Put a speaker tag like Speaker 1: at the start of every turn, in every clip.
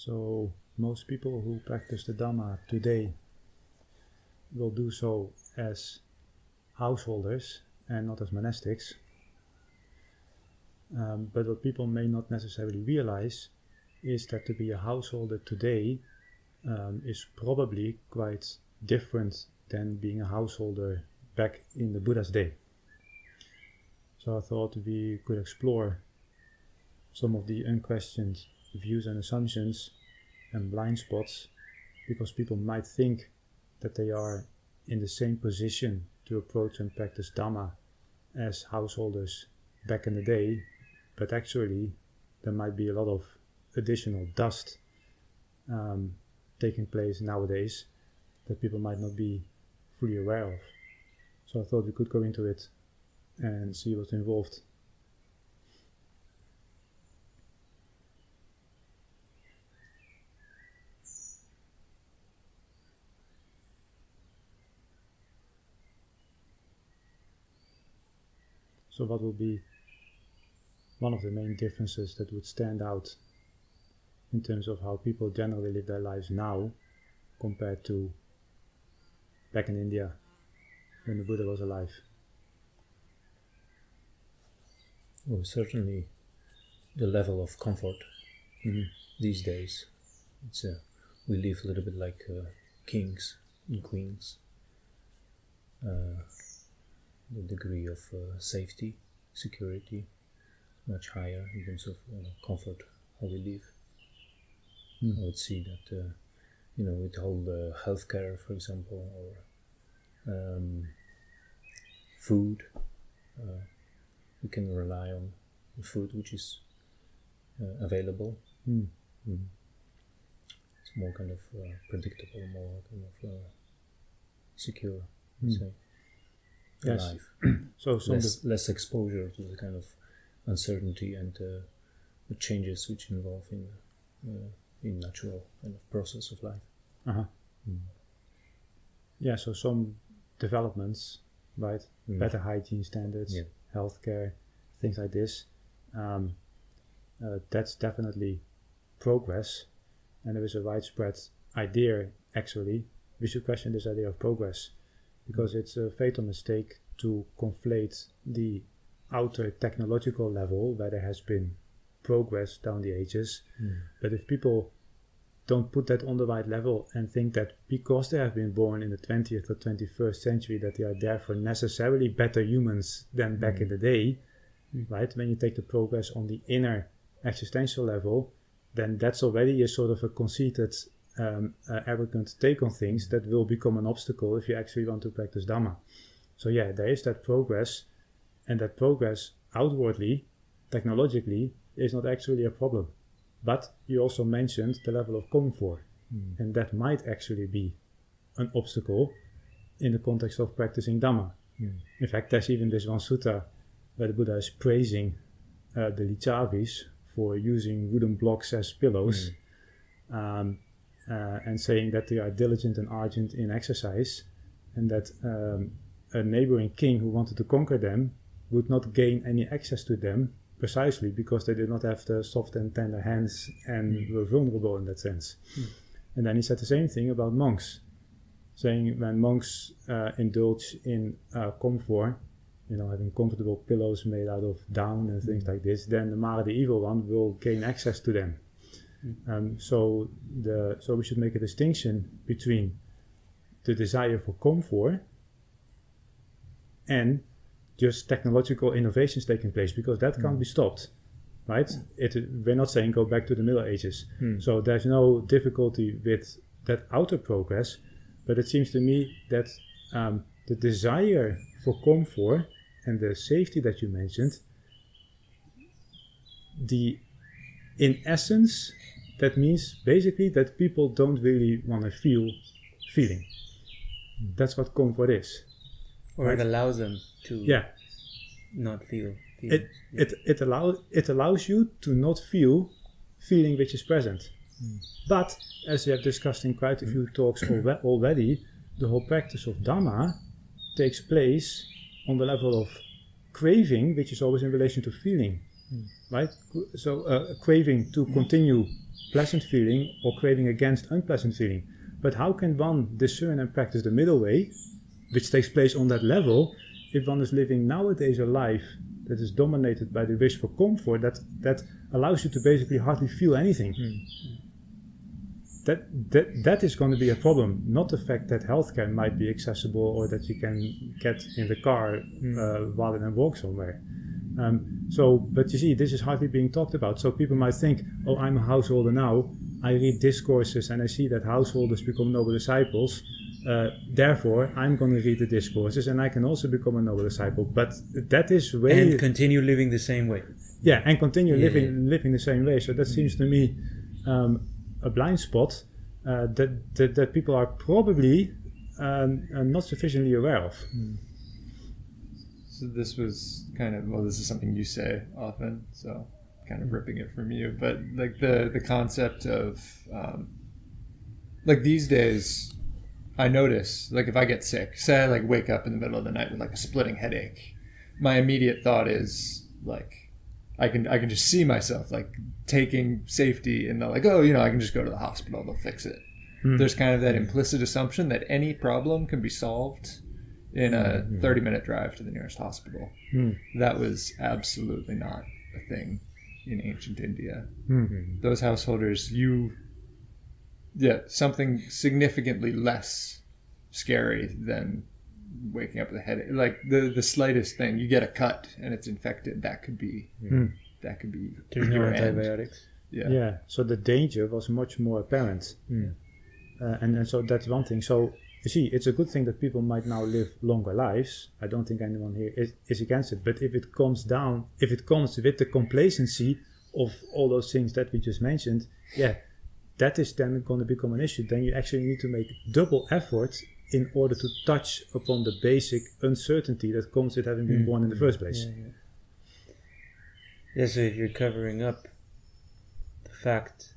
Speaker 1: So most people who practice the Dhamma today will do so as householders and not as monastics. But what people may not necessarily realize is that to be a householder today is probably quite different than being a householder back in the Buddha's day. So I thought we could explore some of the unquestioned views and assumptions and blind spots, because people might think that they are in the same position to approach and practice Dhamma as householders back in the day, but actually there might be a lot of additional dust taking place nowadays that people might not be fully aware of. So I thought we could go into it and see what's involved. So what will be one of the main differences that would stand out in terms of how people generally live their lives now compared to back in India when the Buddha was alive?
Speaker 2: Well, certainly the level of comfort these days. It's we live a little bit like kings and queens. The degree of safety, security, much higher in terms of comfort, how we live. I would see that, with all the healthcare, for example, or food, we can rely on the food which is available. It's more kind of predictable, more kind of secure, let's say.
Speaker 1: Yes.
Speaker 2: Life.
Speaker 1: So
Speaker 2: less exposure to the kind of uncertainty and the changes which involve in natural kind of process of life.
Speaker 1: Yeah, so some developments, right? Better hygiene standards, healthcare, things like this. That's definitely progress, and there is a widespread idea, actually, we should question this idea of progress, because it's a fatal mistake to conflate the outer technological level where there has been progress down the ages. But if people don't put that on the right level and think that because they have been born in the 20th or 21st century that they are therefore necessarily better humans than back in the day, right? When you take the progress on the inner existential level, then that's already a sort of a conceited arrogant take on things that will become an obstacle if you actually want to practice Dhamma. So yeah, there is that progress, and that progress outwardly, technologically, is not actually a problem. But you also mentioned the level of comfort, and that might actually be an obstacle in the context of practicing Dhamma. In fact, there's even this one sutta where the Buddha is praising the Lichavis for using wooden blocks as pillows, and saying that they are diligent and ardent in exercise, and that a neighboring king who wanted to conquer them would not gain any access to them precisely because they did not have the soft and tender hands and were vulnerable in that sense. And then he said the same thing about monks, saying when monks indulge in comfort, having comfortable pillows made out of down and things like this, then the Mara, the evil one, will gain access to them. So we should make a distinction between the desire for comfort and just technological innovations taking place, because that can't be stopped, right? We're not saying go back to the Middle Ages. So there's no difficulty with that outer progress, but it seems to me that the desire for comfort and the safety that you mentioned, in essence, that means basically that people don't really want to feeling. That's what comfort is.
Speaker 3: Or
Speaker 1: right?
Speaker 3: It allows them to not feel.
Speaker 1: It allows you to not feel feeling which is present. But as we have discussed in quite a few talks already, the whole practice of Dhamma takes place on the level of craving, which is always in relation to feeling, right? So craving to continue pleasant feeling or craving against unpleasant feeling. But how can one discern and practice the middle way, which takes place on that level, if one is living nowadays a life that is dominated by the wish for comfort that allows you to basically hardly feel anything? That is going to be a problem, not the fact that healthcare might be accessible or that you can get in the car rather than walk somewhere. But you see, this is hardly being talked about. So people might think, oh, I'm a householder now, I read discourses and I see that householders become noble disciples, therefore I'm going to read the discourses and I can also become a noble disciple. But that is way...
Speaker 3: And continue living the same way.
Speaker 1: Yeah, and continue living the same way. So that seems to me a blind spot that people are probably not sufficiently aware of.
Speaker 4: So this was kind of, well, this is something you say often, so kind of ripping it from you, but like the concept of like these days I notice, like if I get sick, say I like wake up in the middle of the night with like a splitting headache, my immediate thought is like I can just see myself like taking safety in the like, oh, I can just go to the hospital, they'll fix it. There's kind of that implicit assumption that any problem can be solved in a 30-minute drive to the nearest hospital. That was absolutely not a thing in ancient India. Those householders, something significantly less scary than waking up with a headache. Like the slightest thing, you get a cut and it's infected, that could be
Speaker 3: There's no antibiotics.
Speaker 1: Yeah, so the danger was much more apparent. And so that's one thing. So you see, it's a good thing that people might now live longer lives. I don't think anyone here is against it. But if it comes with the complacency of all those things that we just mentioned, that is then going to become an issue. Then you actually need to make double effort in order to touch upon the basic uncertainty that comes with having been born in the first place.
Speaker 3: Yeah, so if you're covering up the fact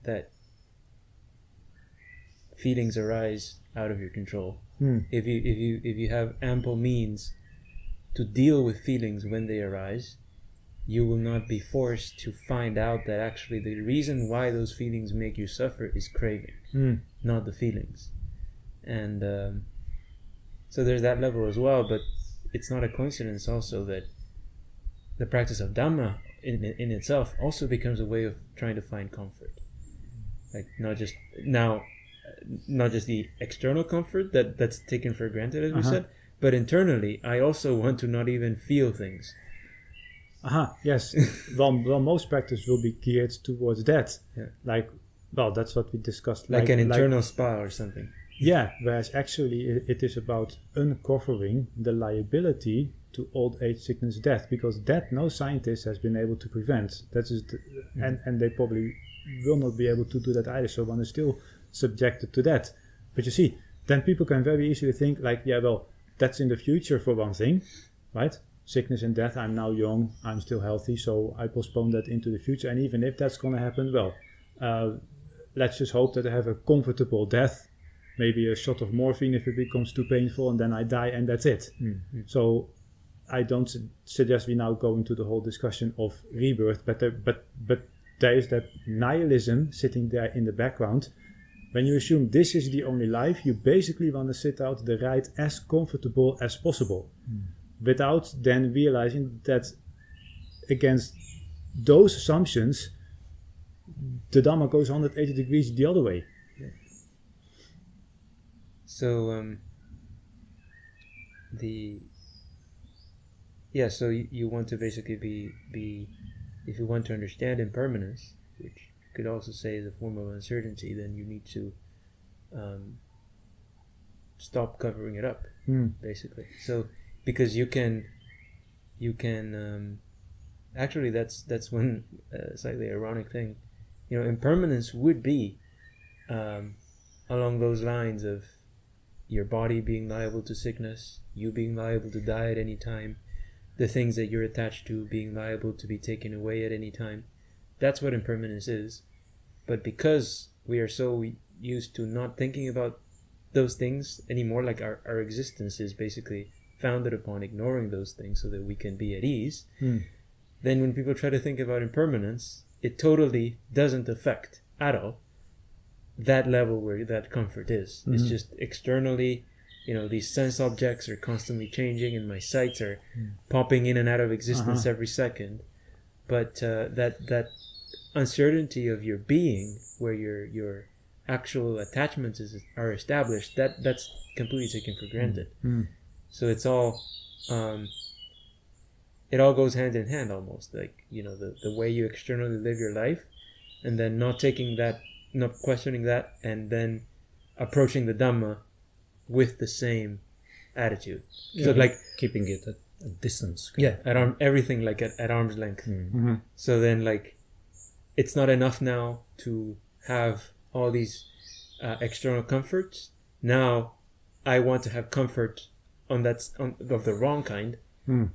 Speaker 3: that feelings arise out of your control, if you have ample means to deal with feelings when they arise, you will not be forced to find out that actually the reason why those feelings make you suffer is craving, not the feelings. And so there's that level as well, but it's not a coincidence also that the practice of Dhamma in itself also becomes a way of trying to find comfort. Like not just the external comfort that's taken for granted, as we said, but internally, I also want to not even feel things.
Speaker 1: Yes. well, most practice will be geared towards that. That's what we discussed.
Speaker 3: Like an internal spa or something.
Speaker 1: Yeah, whereas actually it is about uncovering the liability to old age, sickness, death, because that no scientist has been able to prevent. That is, and they probably will not be able to do that either. So one is still subjected to that. But you see, then people can very easily think like, that's in the future for one thing, right? Sickness and death, I'm now young, I'm still healthy, so I postpone that into the future. And even if that's going to happen, let's just hope that I have a comfortable death, maybe a shot of morphine if it becomes too painful, and then I die and that's it. So I don't suggest we now go into the whole discussion of rebirth, but there is that nihilism sitting there in the background. When you assume this is the only life, you basically want to sit out the ride as comfortable as possible, without then realizing that against those assumptions, the Dhamma goes 180 degrees the other way.
Speaker 3: So so you want to basically be if you want to understand impermanence, which you could also say is a form of uncertainty, then you need to stop covering it up, basically. So because you can actually that's one slightly ironic thing. Impermanence would be along those lines of your body being liable to sickness, you being liable to die at any time, the things that you're attached to being liable to be taken away at any time. That's what impermanence is. But because we are so used to not thinking about those things anymore, like our existence is basically founded upon ignoring those things so that we can be at ease, then when people try to think about impermanence, it totally doesn't affect at all that level where that comfort is. It's just externally, these sense objects are constantly changing and my sights are popping in and out of existence every second. But that uncertainty of your being, where your actual attachments are established, that's completely taken for granted. So it's all it all goes hand in hand almost, like the way you externally live your life, and then not questioning that, and then approaching the Dhamma with the same attitude. So like
Speaker 2: keeping it at a distance.
Speaker 3: Everything like at arm's length. So then like it's not enough now to have all these external comforts. Now I want to have comfort of the wrong kind,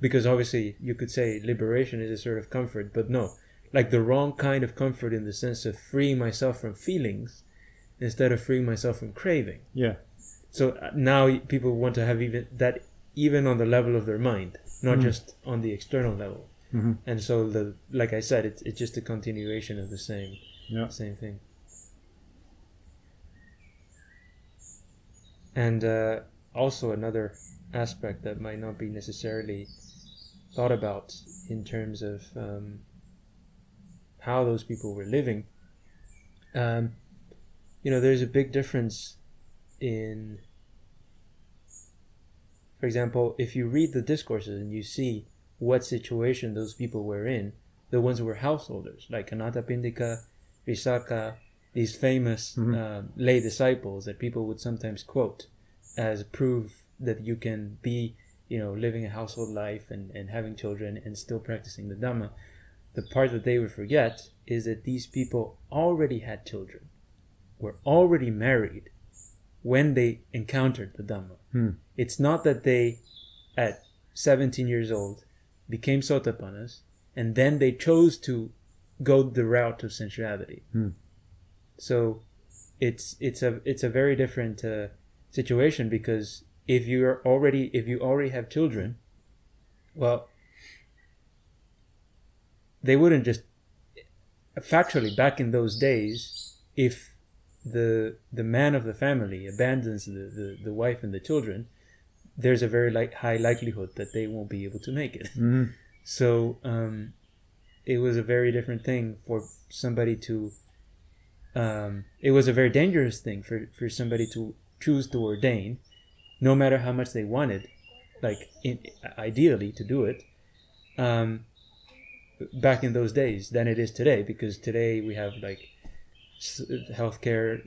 Speaker 3: because obviously you could say liberation is a sort of comfort, but no, like the wrong kind of comfort in the sense of freeing myself from feelings instead of freeing myself from craving. So now people want to have even on the level of their mind, not just on the external level. And so like I said, it's just a continuation of the same thing. And also another aspect that might not be necessarily thought about in terms of how those people were living. There's a big difference in, for example, if you read the discourses and you see what situation those people were in, the ones who were householders, like Anathapindika, Visakha, these famous lay disciples that people would sometimes quote as proof that you can be, living a household life and having children and still practicing the Dhamma. The part that they would forget is that these people already had children, were already married when they encountered the Dhamma. It's not that they, at 17 years old, became sotapannas and then they chose to go the route of sensuality. So it's a very different situation, because if you already have children, well, they wouldn't just factually back in those days, if the man of the family abandons the wife and the children, there's a very high likelihood that they won't be able to make it. So it was a very different thing for somebody to it was a very dangerous thing for somebody to choose to ordain, no matter how much they wanted, ideally to do it, back in those days than it is today, because today we have healthcare,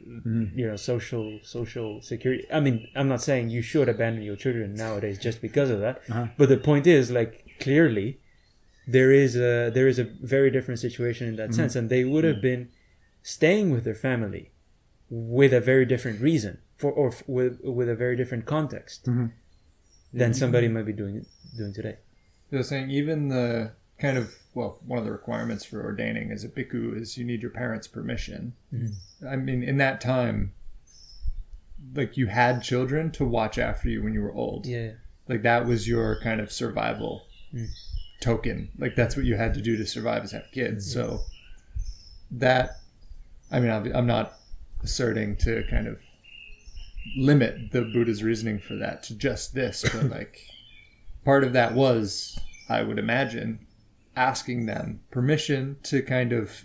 Speaker 3: social security. I mean, I'm not saying you should abandon your children nowadays just because of that, but the point is, clearly there is a very different situation in that sense, and they would have been staying with their family with a very different reason with a very different context than somebody might be doing today.
Speaker 4: They're saying even the kind of, one of the requirements for ordaining as a bhikkhu is you need your parents' permission. I mean, in that time, you had children to watch after you when you were old. That was your kind of survival token. That's what you had to do to survive, is have kids. So that, I mean, I'm not asserting to kind of limit the Buddha's reasoning for that to just this, but part of that was, I would imagine, asking them permission to kind of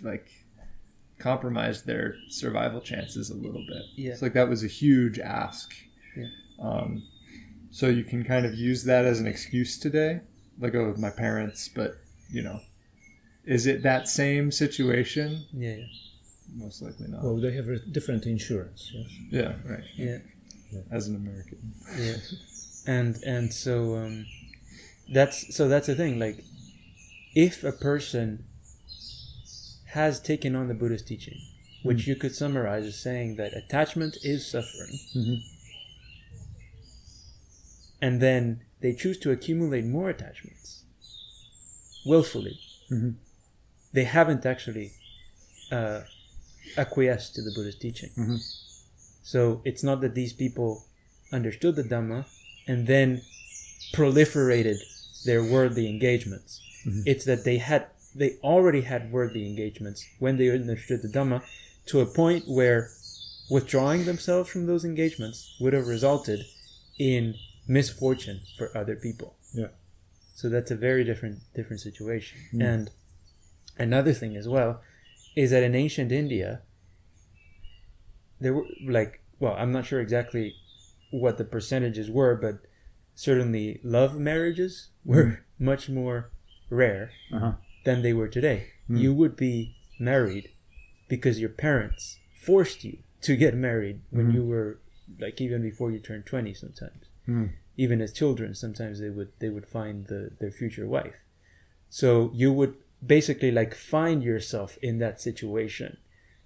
Speaker 4: compromise their survival chances a little bit. It's that was a huge ask. So you can kind of use that as an excuse today, my parents, but is it that same situation? Most likely not.
Speaker 2: Well, they have a different insurance.
Speaker 4: Yeah, right. As an American.
Speaker 3: And so that's the thing. If a person has taken on the Buddha's teaching, which you could summarize as saying that attachment is suffering, and then they choose to accumulate more attachments willfully, they haven't actually acquiesced to the Buddha's teaching. So it's not that these people understood the Dhamma and then proliferated their worldly engagements. It's that they had they already had worldly engagements when they understood the Dhamma, to a point where withdrawing themselves from those engagements would have resulted in misfortune for other people.
Speaker 1: Yeah.
Speaker 3: So that's a very different situation. And another thing as well is that in ancient India, there were I'm not sure exactly what the percentages were, but certainly love marriages were much more rare than they were today. You would be married because your parents forced you to get married when you were even before you turned 20 sometimes. Even as children, sometimes they would find their future wife. So you would basically find yourself in that situation.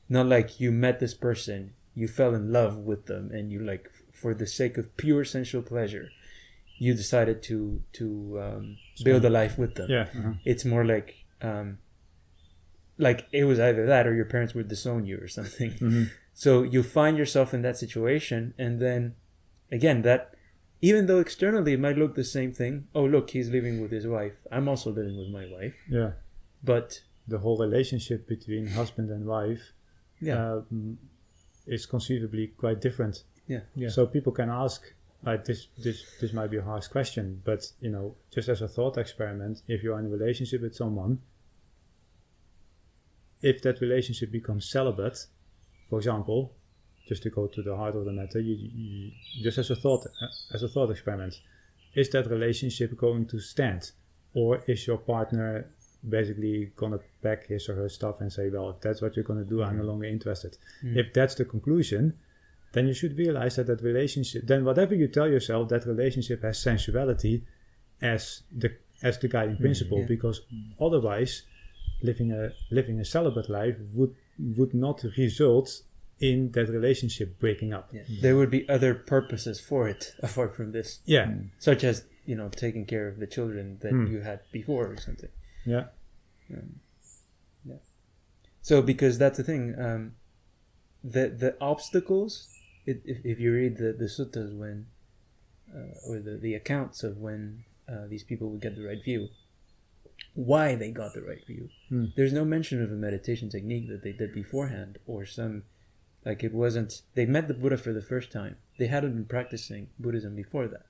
Speaker 3: Not like you met this person, you fell in love with them, and you for the sake of pure sensual pleasure, you decided to build a life with them.
Speaker 1: Yeah.
Speaker 3: It's more like it was either that or your parents would disown you or something. So you find yourself in that situation, and then again, that even though externally it might look the same thing, oh look, he's living with his wife, I'm also living with my wife.
Speaker 1: Yeah.
Speaker 3: But
Speaker 1: the whole relationship between husband and wife is conceivably quite different.
Speaker 3: Yeah.
Speaker 1: So people can ask, this might be a harsh question, but just as a thought experiment, if you're in a relationship with someone, if that relationship becomes celibate, for example, just to go to the heart of the matter, you just as a thought experiment, is that relationship going to stand, or is your partner basically gonna pack his or her stuff and say, well, if that's what you're gonna do, I'm no longer interested? If that's the conclusion, then you should realize that relationship, then whatever you tell yourself, that relationship has sensuality as the guiding principle, because otherwise living a celibate life would not result in that relationship breaking up.
Speaker 3: There would be other purposes for it apart from this. Such as taking care of the children that you had before or something. So because that's the thing, the obstacles, if you read the suttas when or the accounts of when these people would get the right view, why they got the right view, there's no mention of a meditation technique that they did beforehand, or some it wasn't, they met the Buddha for the first time, they hadn't been practicing Buddhism before that,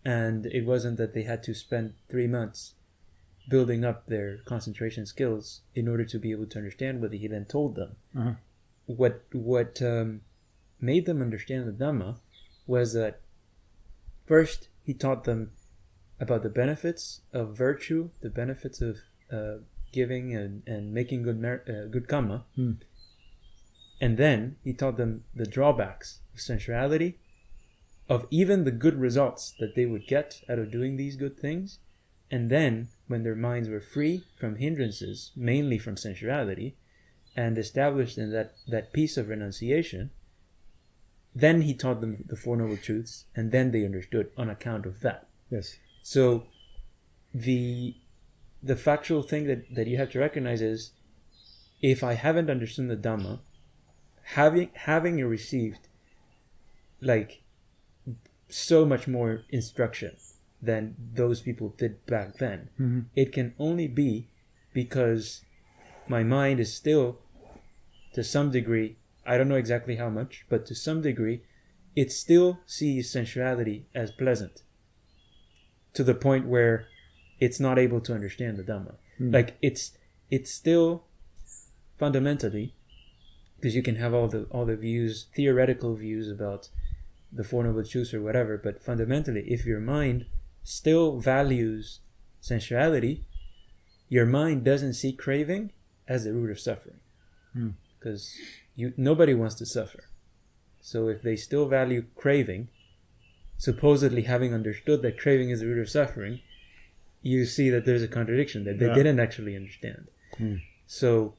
Speaker 3: and it wasn't that they had to spend 3 months building up their concentration skills in order to be able to understand what he then told them. What made them understand the Dhamma was that first he taught them about the benefits of virtue, the benefits of giving and making good karma, and then he taught them the drawbacks of sensuality, of even the good results that they would get out of doing these good things. And then, when their minds were free from hindrances, mainly from sensuality, and established in that piece of renunciation, then he taught them the Four Noble Truths, and then they understood on account of that.
Speaker 1: Yes.
Speaker 3: So, the factual thing that you have to recognize is, if I haven't understood the Dhamma, having received so much more instruction than those people did back then, it can only be because my mind is still, to some degree, I don't know exactly how much, but to some degree, it still sees sensuality as pleasant, to the point where it's not able to understand the Dhamma. It's still fundamentally, because you can have all the views, theoretical views about the Four Noble Truths or whatever, but fundamentally, if your mind still values sensuality, your mind doesn't see craving as the root of suffering, because nobody wants to suffer. So if they still value craving, supposedly having understood that craving is the root of suffering, you see that there's a contradiction that they didn't actually understand. So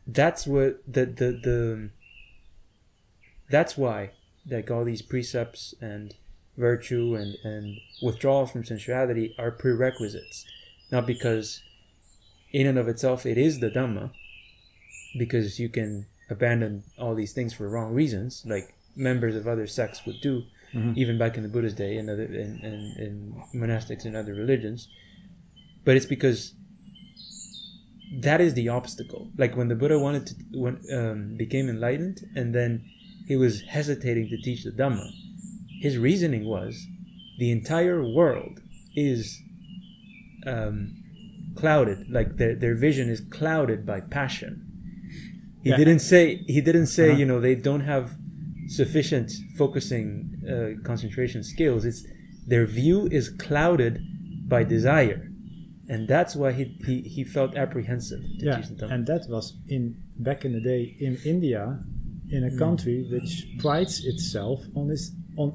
Speaker 3: that's what that's why all these precepts and virtue and withdrawal from sensuality are prerequisites, not because in and of itself it is the Dhamma, because you can abandon all these things for wrong reasons, like members of other sects would do, even back in the Buddha's day, and in monastics and other religions. But it's because that is the obstacle. Like when the Buddha became enlightened, and then he was hesitating to teach the Dhamma, his reasoning was the entire world is clouded, like their vision is clouded by passion. He didn't say they don't have sufficient focusing concentration skills. It's their view is clouded by desire, and that's why he felt apprehensive to teach the Dhamma.
Speaker 1: And that was back in the day in India, in a country which prides itself on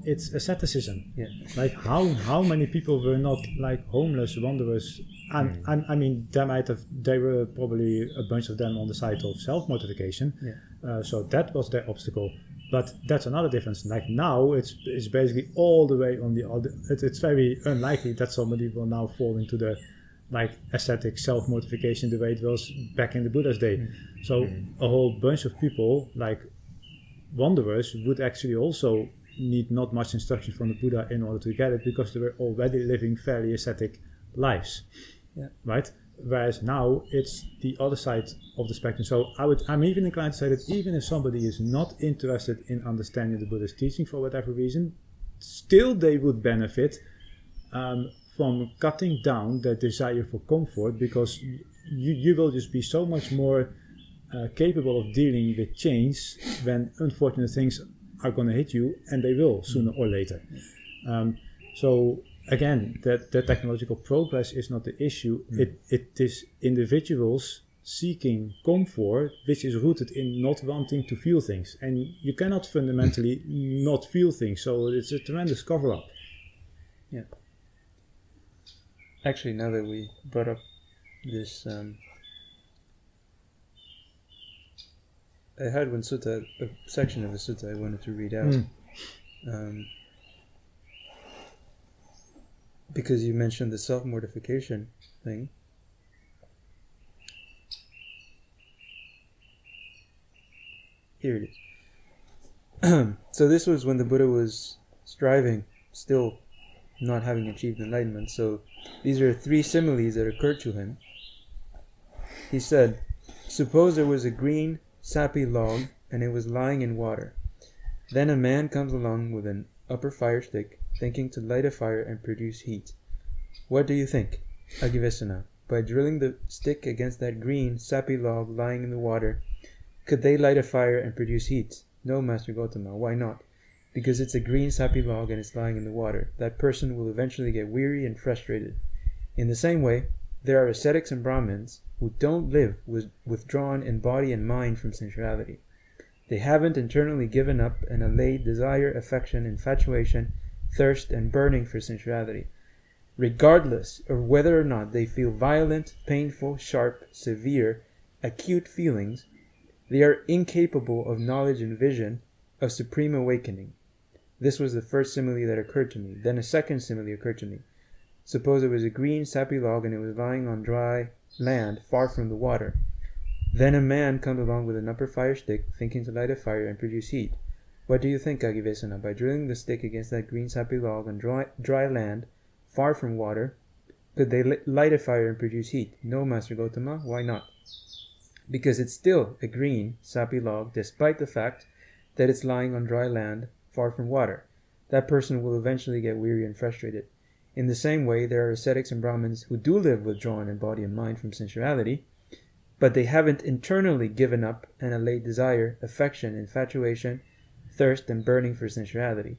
Speaker 1: its asceticism.
Speaker 3: Yeah.
Speaker 1: Like how many people were not like homeless wanderers, and I mean there were probably a bunch of them on the side of self-mortification.
Speaker 3: Yeah.
Speaker 1: So that was their obstacle. But that's another difference. Like now, it's basically all the way on the other. It's very unlikely that somebody will now fall into the like ascetic self-mortification the way it was back in the Buddha's day. So a whole bunch of people, like wanderers, would actually also need not much instruction from the Buddha in order to get it, because they were already living fairly ascetic lives.
Speaker 3: Yeah.
Speaker 1: Right? Whereas now it's the other side of the spectrum. So I'm even inclined to say that even if somebody is not interested in understanding the Buddha's teaching for whatever reason, still they would benefit from cutting down their desire for comfort, because you will just be so much more capable of dealing with change when unfortunate things are going to hit you, and they will sooner or later. So again, that technological progress is not the issue. It is individuals seeking comfort, which is rooted in not wanting to feel things. And you cannot fundamentally not feel things. So it's a tremendous cover-up.
Speaker 3: Yeah. Actually, now that we brought up this, I had one sutta, a section of a sutta I wanted to read out. Because you mentioned the self-mortification thing. Here it is. So this was when the Buddha was striving, still not having achieved enlightenment. So these are 3 similes that occurred to him. He said, suppose there was a green, sappy log, and it was lying in water. Then a man comes along with an upper fire stick, thinking to light a fire and produce heat. What do you think, Agivesana? By drilling the stick against that green, sappy log lying in the water, could they light a fire and produce heat? No, Master Gotamā. Why not? Because it's a green, sappy log and it's lying in the water. That person will eventually get weary and frustrated. In the same way, there are ascetics and Brahmins who don't live withdrawn in body and mind from sensuality. They haven't internally given up and allayed desire, affection, infatuation, thirst, and burning for sensuality. Regardless of whether or not they feel violent, painful, sharp, severe, acute feelings, they are incapable of knowledge and vision of supreme awakening. This was the first simile that occurred to me. Then a second simile occurred to me. Suppose it was a green, sappy log and it was lying on dry land far from the water. Then a man comes along with an upper fire stick, thinking to light a fire and produce heat. What do you think, Agivesana? By drilling the stick against that green, sappy log on dry land far from water, could they light a fire and produce heat? No, Master Gotamā. Why not? Because it's still a green, sappy log, despite the fact that it's lying on dry land far from water. That person will eventually get weary and frustrated. In the same way, there are ascetics and Brahmins who do live withdrawn in body and mind from sensuality, but they haven't internally given up and allayed desire, affection, infatuation, thirst, and burning for sensuality.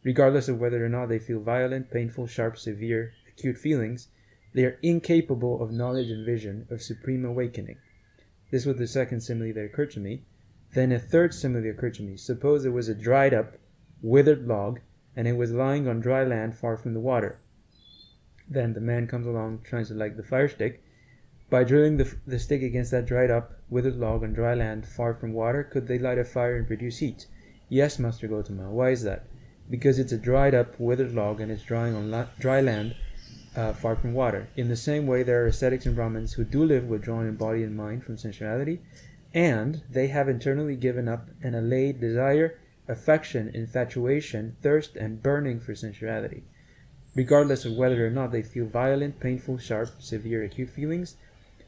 Speaker 3: Regardless of whether or not they feel violent, painful, sharp, severe, acute feelings, they are incapable of knowledge and vision of supreme awakening. This was the second simile that occurred to me. Then a third simile occurred to me. Suppose there was a dried up, withered log, and it was lying on dry land far from the water. Then the man comes along, trying to light the fire stick. By drilling the stick against that dried up, withered log on dry land far from water, could they light a fire and produce heat? Yes, Master Gotamā. Why is that? Because it's a dried up, withered log and it's drying on dry land far from water. In the same way, there are ascetics and Brahmins who do live withdrawn in body and mind from sensuality, and they have internally given up and allayed desire, affection, infatuation, thirst, and burning for sensuality. Regardless of whether or not they feel violent, painful, sharp, severe, acute feelings,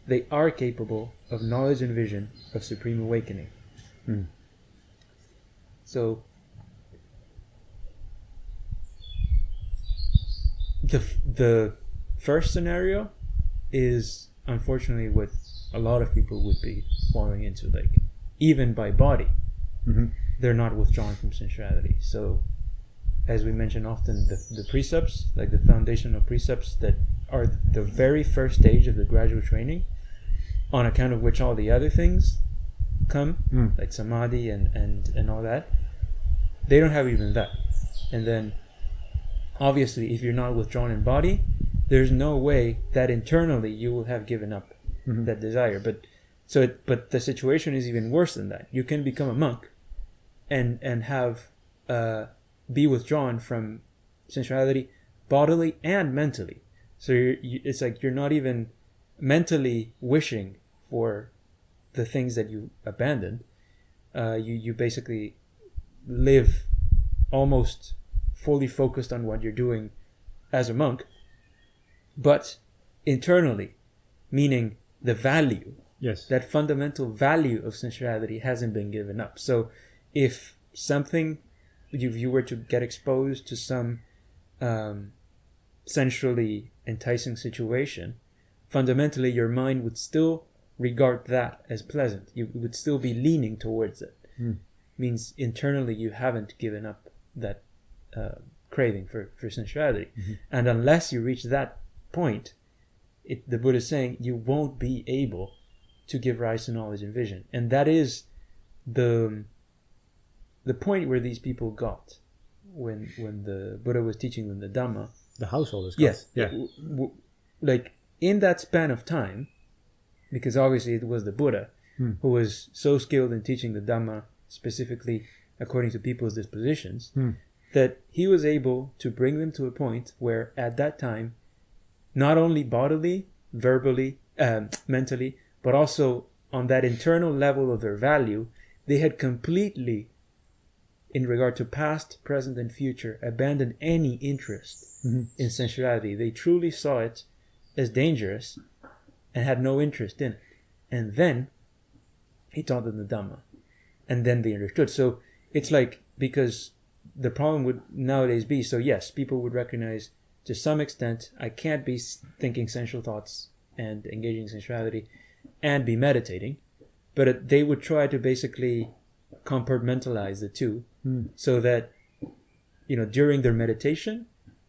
Speaker 3: they are capable of knowledge and vision of supreme awakening. So the first scenario is unfortunately what a lot of people would be falling into, like even by body, they're not withdrawn from sensuality. So as we mention often, the precepts, like the foundational precepts that are the very first stage of the gradual training, on account of which all the other things come, like samadhi and all that, they don't have even that. And then obviously if you're not withdrawn in body, there's no way that internally you will have given up that desire. But the situation is even worse than that. You can become a monk and have be withdrawn from sensuality bodily and mentally. So it's like you're not even mentally wishing for the things that you abandoned. You basically live almost fully focused on what you're doing as a monk, but internally, meaning the value, that fundamental value of sensuality hasn't been given up. So if you were to get exposed to some sensually enticing situation, fundamentally your mind would still regard that as pleasant. You would still be leaning towards it. Means internally you haven't given up that craving for sensuality. And unless you reach that point, the Buddha is saying you won't be able to give rise to knowledge and vision. And that is the point where these people got when the Buddha was teaching them the Dhamma.
Speaker 1: The householders.
Speaker 3: Yes. Yeah. Like in that span of time, because obviously it was the Buddha who was so skilled in teaching the Dhamma, specifically according to people's dispositions, that he was able to bring them to a point where at that time, not only bodily, verbally, mentally, but also on that internal level of their value, they had completely, in regard to past, present, and future, abandoned any interest in sensuality. They truly saw it as dangerous and had no interest in it. And then he taught them the Dhamma. And then they understood. So it's like, because the problem would nowadays be, so yes, people would recognize to some extent, I can't be thinking sensual thoughts and engaging in sensuality and be meditating, but they would try to basically compartmentalize the two so that, during their meditation,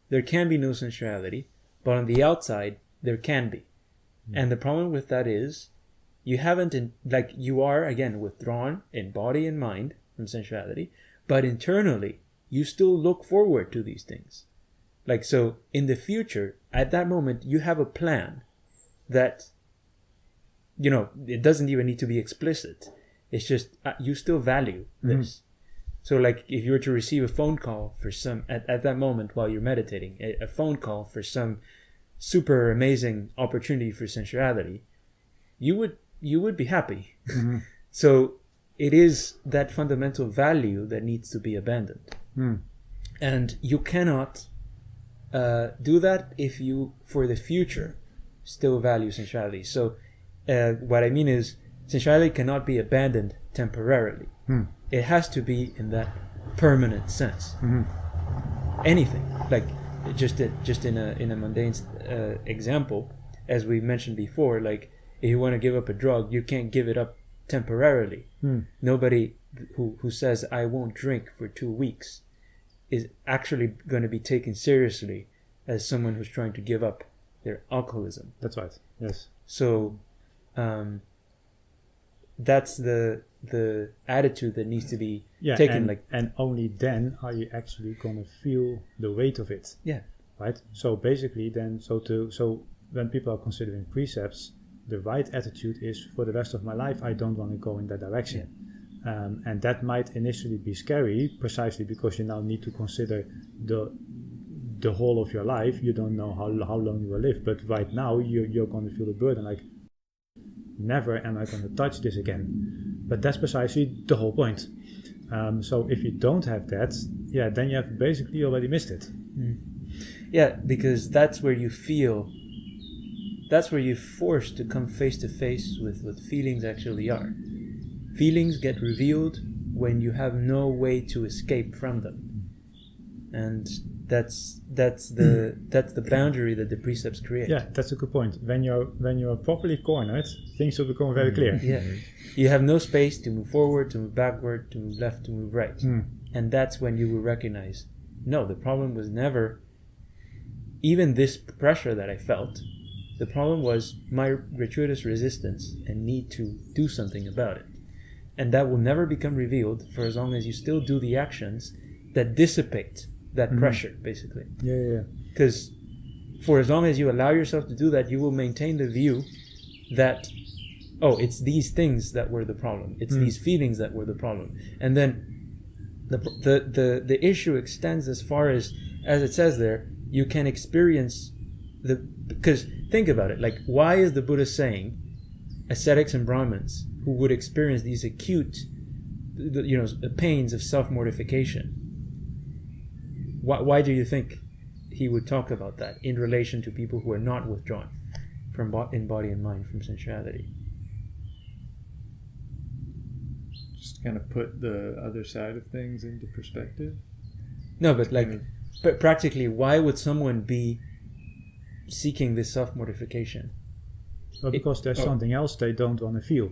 Speaker 3: there can be no sensuality, but on the outside, there can be. And the problem with that is, you haven't, you are, again, withdrawn in body and mind from sensuality, but internally, you still look forward to these things. So in the future, at that moment, you have a plan that, it doesn't even need to be explicit. It's just, you still value this. So if you were to receive a phone call for at that moment while you're meditating, a phone call for some super amazing opportunity for sensuality, you would be happy. So it is that fundamental value that needs to be abandoned. And you cannot do that if you, for the future, still value sensuality. So what I mean is, sensuality cannot be abandoned temporarily. It has to be in that permanent sense. Anything, just in a mundane example, as we mentioned before, if you want to give up a drug, you can't give it up temporarily. Nobody who says I won't drink for 2 weeks is actually going to be taken seriously as someone who's trying to give up their alcoholism.
Speaker 1: That's right. Yes.
Speaker 3: So that's the attitude that needs to be taken.
Speaker 1: And only then are you actually going to feel the weight of it.
Speaker 3: Yeah.
Speaker 1: Right. So basically, then, so when people are considering precepts, the right attitude is, for the rest of my life, I don't want to go in that direction. Yeah. And that might initially be scary, precisely because you now need to consider the whole of your life. You don't know how long you will live, but right now you're going to feel the burden, never am I going to touch this again. But that's precisely the whole point. So if you don't have that, then you have basically already missed it.
Speaker 3: Yeah, because that's where you feel that's where you're forced to come face to face with what feelings actually are. Feelings get revealed when you have no way to escape from them, and that's the boundary that the precepts create.
Speaker 1: Yeah, that's a good point. When you're properly cornered, things will become very clear.
Speaker 3: Yeah, you have no space to move forward, to move backward, to move left, to move right, and that's when you will recognize, no, the problem was never even this pressure that I felt. The problem was my gratuitous resistance and need to do something about it. And that will never become revealed for as long as you still do the actions that dissipate that pressure, basically.
Speaker 1: Yeah.
Speaker 3: Because for as long as you allow yourself to do that, you will maintain the view that, oh, it's these things that were the problem. It's these feelings that were the problem. And then the issue extends as far as it says there, you can experience because think about it, like, why is the Buddha saying ascetics and Brahmins who would experience these acute, pains of self-mortification? Why do you think he would talk about that in relation to people who are not withdrawn from in body and mind from sensuality?
Speaker 4: Just kind of put the other side of things into perspective.
Speaker 3: No, but but practically, why would someone be seeking this self-mortification?
Speaker 1: Well, because there's something else they don't want to feel.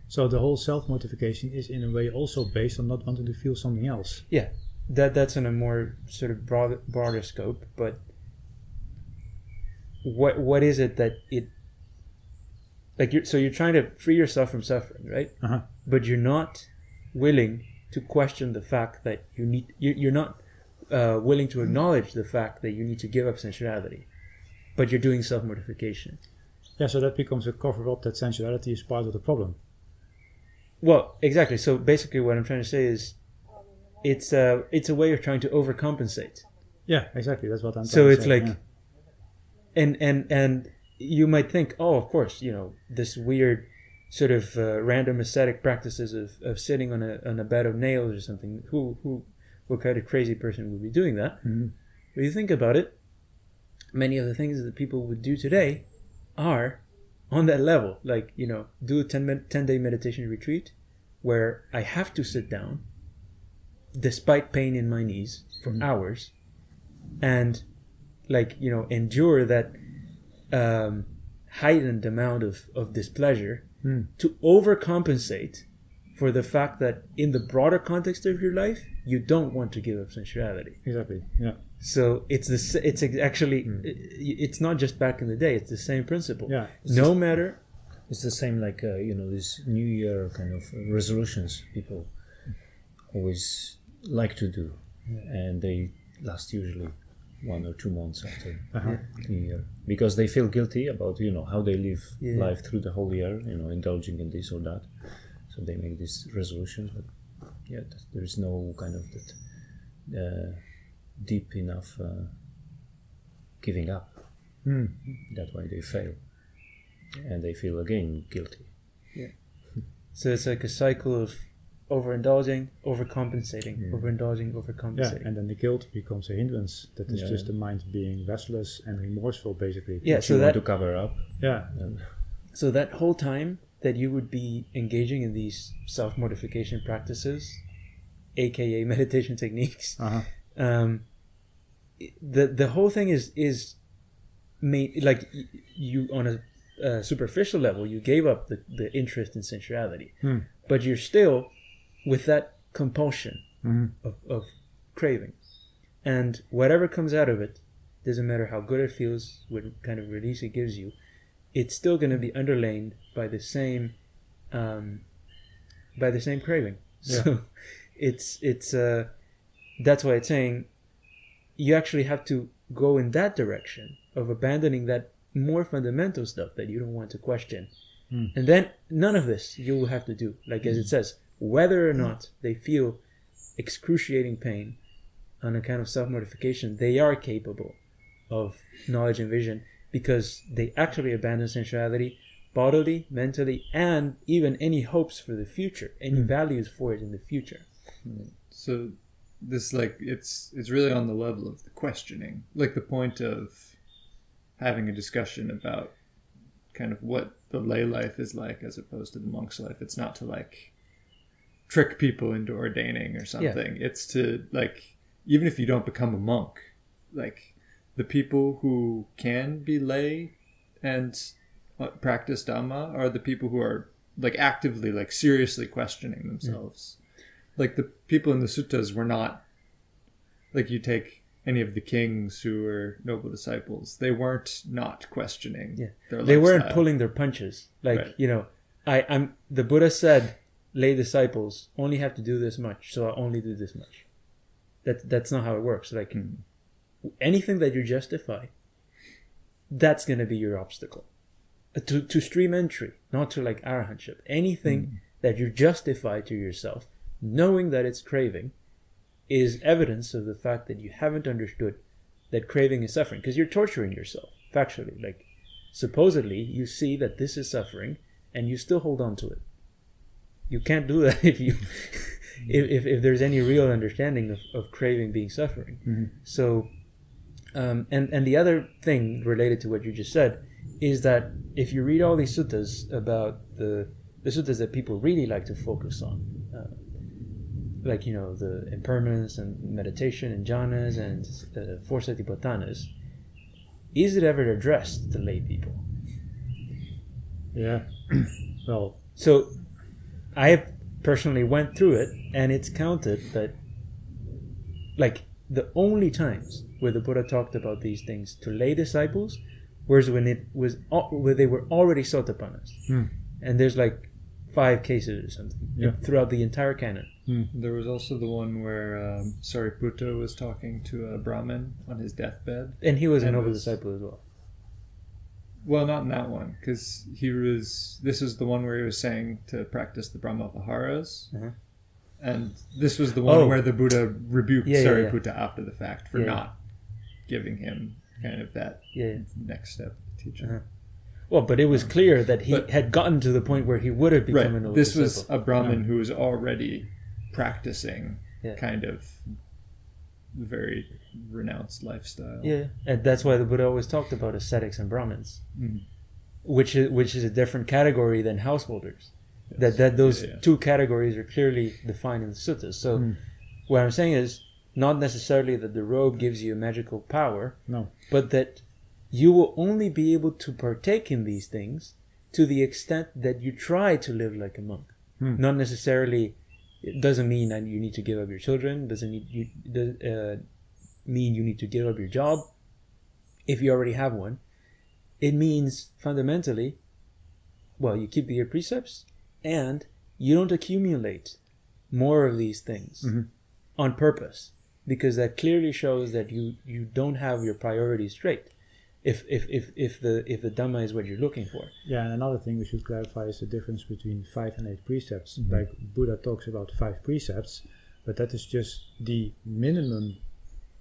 Speaker 1: So the whole self-mortification is in a way also based on not wanting to feel something else.
Speaker 3: Yeah, that's in a more sort of broader scope. But what is it that it, like, you're trying to free yourself from suffering, right? But you're not willing to question the fact that you're not willing to acknowledge the fact that you need to give up sensuality, but you're doing self-mortification.
Speaker 1: Yeah, so that becomes a cover-up that sensuality is part of the problem.
Speaker 3: Well, exactly. So basically what I'm trying to say is it's a way of trying to overcompensate.
Speaker 1: Yeah, exactly. That's what I'm trying to say.
Speaker 3: So it's like, and you might think, oh, of course, this weird sort of random ascetic practices of sitting on a bed of nails or something. What kind of crazy person would be doing that? But you think about it, many of the things that people would do today are on that level. Like, do a 10-day meditation retreat where I have to sit down despite pain in my knees for hours and, endure that heightened amount of displeasure to overcompensate for the fact that in the broader context of your life, you don't want to give up sensuality.
Speaker 1: Exactly, yeah.
Speaker 3: So it's not just back in the day, it's the same principle.
Speaker 1: Yeah.
Speaker 2: It's the same like, these New Year kind of resolutions people always like to do. And they last usually 1 or 2 months after New Year. Because they feel guilty about, how they live life through the whole year, indulging in this or that. So they make these resolutions, but there is no kind of that deep enough giving up. That's why they fail, and they feel again guilty.
Speaker 3: Yeah. So it's like a cycle of overindulging, overcompensating, overindulging, overcompensating.
Speaker 1: Yeah, and then the guilt becomes a hindrance. That is just the mind being restless and remorseful, basically.
Speaker 3: Yeah,
Speaker 2: so that to cover up.
Speaker 1: Yeah.
Speaker 3: So that whole time that you would be engaging in these self-mortification practices, aka meditation techniques, the whole thing is made like you on a superficial level. You gave up the interest in sensuality, but you're still with that compulsion of craving, and whatever comes out of it, doesn't matter how good it feels, what kind of release it gives you, it's still going to be underlain by the same craving.
Speaker 1: Yeah.
Speaker 3: So it's that's why it's saying you actually have to go in that direction of abandoning that more fundamental stuff that you don't want to question. And then none of this you will have to do. Like as it says, whether or not they feel excruciating pain on account of self-mortification, they are capable of knowledge and vision because they actually abandon sensuality bodily, mentally, and even any hopes for the future, any values for it in the future.
Speaker 4: So this, like, it's really on the level of the questioning, like the point of having a discussion about kind of what the lay life is like as opposed to the monk's life. It's not to like trick people into ordaining or something. Yeah. It's to like, even if you don't become a monk, like the people who can be lay and practice Dhamma are the people who are like actively, like seriously questioning themselves. Like the people in the suttas were not, like you take any of the kings who were noble disciples, they weren't not questioning their lifestyle.
Speaker 3: They weren't pulling their punches. Like, you know, I'm the Buddha said, lay disciples only have to do this much, so I only do this much. That's not how it works. Like anything that you justify, that's going to be your obstacle. To stream entry, not to like arahantship. Anything that you justify to yourself, knowing that it's craving, is evidence of the fact that you haven't understood that craving is suffering, because you're torturing yourself factually. Like supposedly you see that this is suffering and you still hold on to it. You can't do that if you if there's any real understanding of craving being suffering. So and the other thing related to what you just said is that if you read all these suttas about the suttas that people really like to focus on, like, you know, the impermanence and meditation and jhanas and four satipatthanas, is it ever addressed to lay people?
Speaker 1: Yeah. Well,
Speaker 3: so I personally went through it, and it's counted that like the only times where the Buddha talked about these things to lay disciples was when it was where they were already sotapannas. And there's like 5 cases or something throughout the entire canon.
Speaker 4: There was also the one where Sariputta was talking to a Brahmin on his deathbed.
Speaker 3: And he was a noble disciple as well.
Speaker 4: Well, not in that one, because this is the one where he was saying to practice the Brahma Viharas. And this was the one where the Buddha rebuked Sariputta after the fact for not giving him kind of that next step of teaching.
Speaker 3: Well, but it was clear that he had gotten to the point where he would have become a noble
Speaker 4: This
Speaker 3: disciple.
Speaker 4: was a Brahmin who was already practicing kind of very renounced lifestyle.
Speaker 3: Yeah, and that's why the Buddha always talked about ascetics and Brahmins, which is a different category than householders. Yes. That those two categories are clearly defined in the suttas. So what I'm saying is not necessarily that the robe gives you a magical power, but that you will only be able to partake in these things to the extent that you try to live like a monk. Not necessarily. It doesn't mean that you need to give up your children. Doesn't mean you need to give up your job if you already have one. It means fundamentally, well, you keep the 8 precepts and you don't accumulate more of these things on purpose, because that clearly shows that you don't have your priorities straight. If the Dhamma is what you're looking for.
Speaker 1: Yeah, and another thing we should clarify is the difference between 5 and 8 precepts. Like Buddha talks about 5 precepts, but that is just the minimum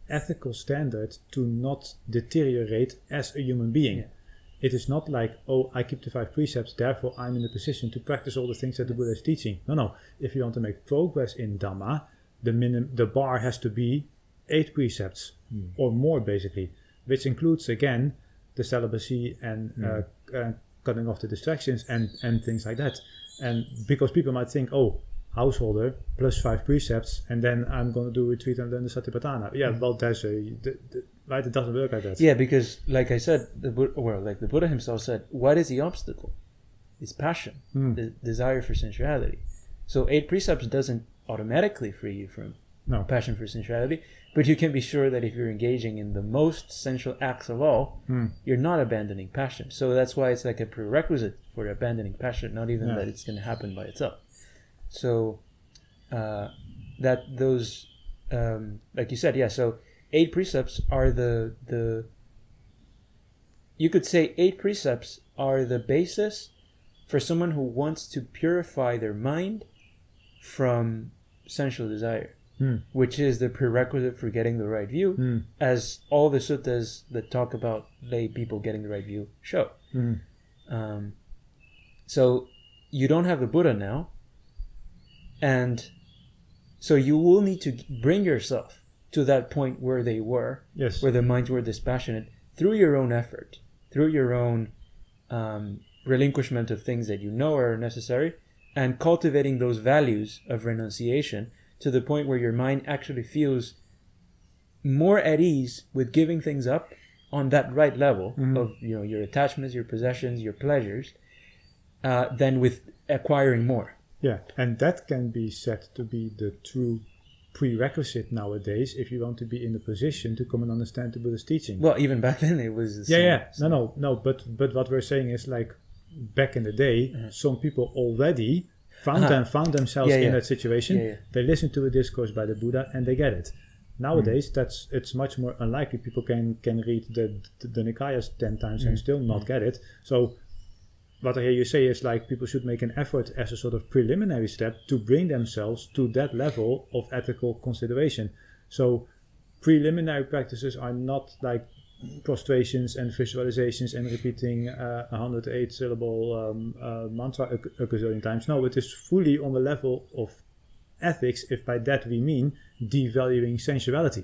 Speaker 1: ethical standard to not deteriorate as a human being. It is not like, oh, I keep the 5 precepts, therefore I'm in a position to practice all the things that the Buddha is teaching. No. If you want to make progress in Dhamma, the bar has to be 8 precepts or more, basically. Which includes, again, the celibacy and cutting off the distractions and things like that. And because people might think, oh, householder plus 5 precepts, and then I'm going to do retreat and learn the Satipatthana. Yeah, well, there's right, it doesn't work like that.
Speaker 3: Yeah, because, like I said, the Buddha himself said, what is the obstacle? It's passion, the desire for sensuality. So 8 precepts doesn't automatically free you from passion for sensuality, but you can be sure that if you're engaging in the most sensual acts of all, you're not abandoning passion. So that's why it's like a prerequisite for abandoning passion, not even that it's going to happen by itself. So that those, like you said, so 8 precepts are the you could say 8 precepts are the basis for someone who wants to purify their mind from sensual desire. Which is the prerequisite for getting the right view, as all the suttas that talk about lay people getting the right view show. So you don't have the Buddha now, and so you will need to bring yourself to that point where they were, where their minds were dispassionate, through your own effort. through your own relinquishment of things that you know are necessary, and cultivating those values of renunciation to the point where your mind actually feels more at ease with giving things up on that right level of your attachments, your possessions, your pleasures, than with acquiring more.
Speaker 1: Yeah, and that can be said to be the true prerequisite nowadays if you want to be in a position to come and understand the Buddha's teaching.
Speaker 3: Well, even back then it was the same.
Speaker 1: No, but what we're saying is, like, back in the day, some people already found themselves in that situation. They listen to a discourse by the Buddha and they get it. Nowadays, it's much more unlikely. People can read the Nikayas 10 times and still not get it. So what I hear you say is, like, people should make an effort as a sort of preliminary step to bring themselves to that level of ethical consideration. So preliminary practices are not like prostrations and visualizations and repeating 108 syllable mantra a gazillion times. No, it is fully on the level of ethics, if by that we mean devaluing sensuality.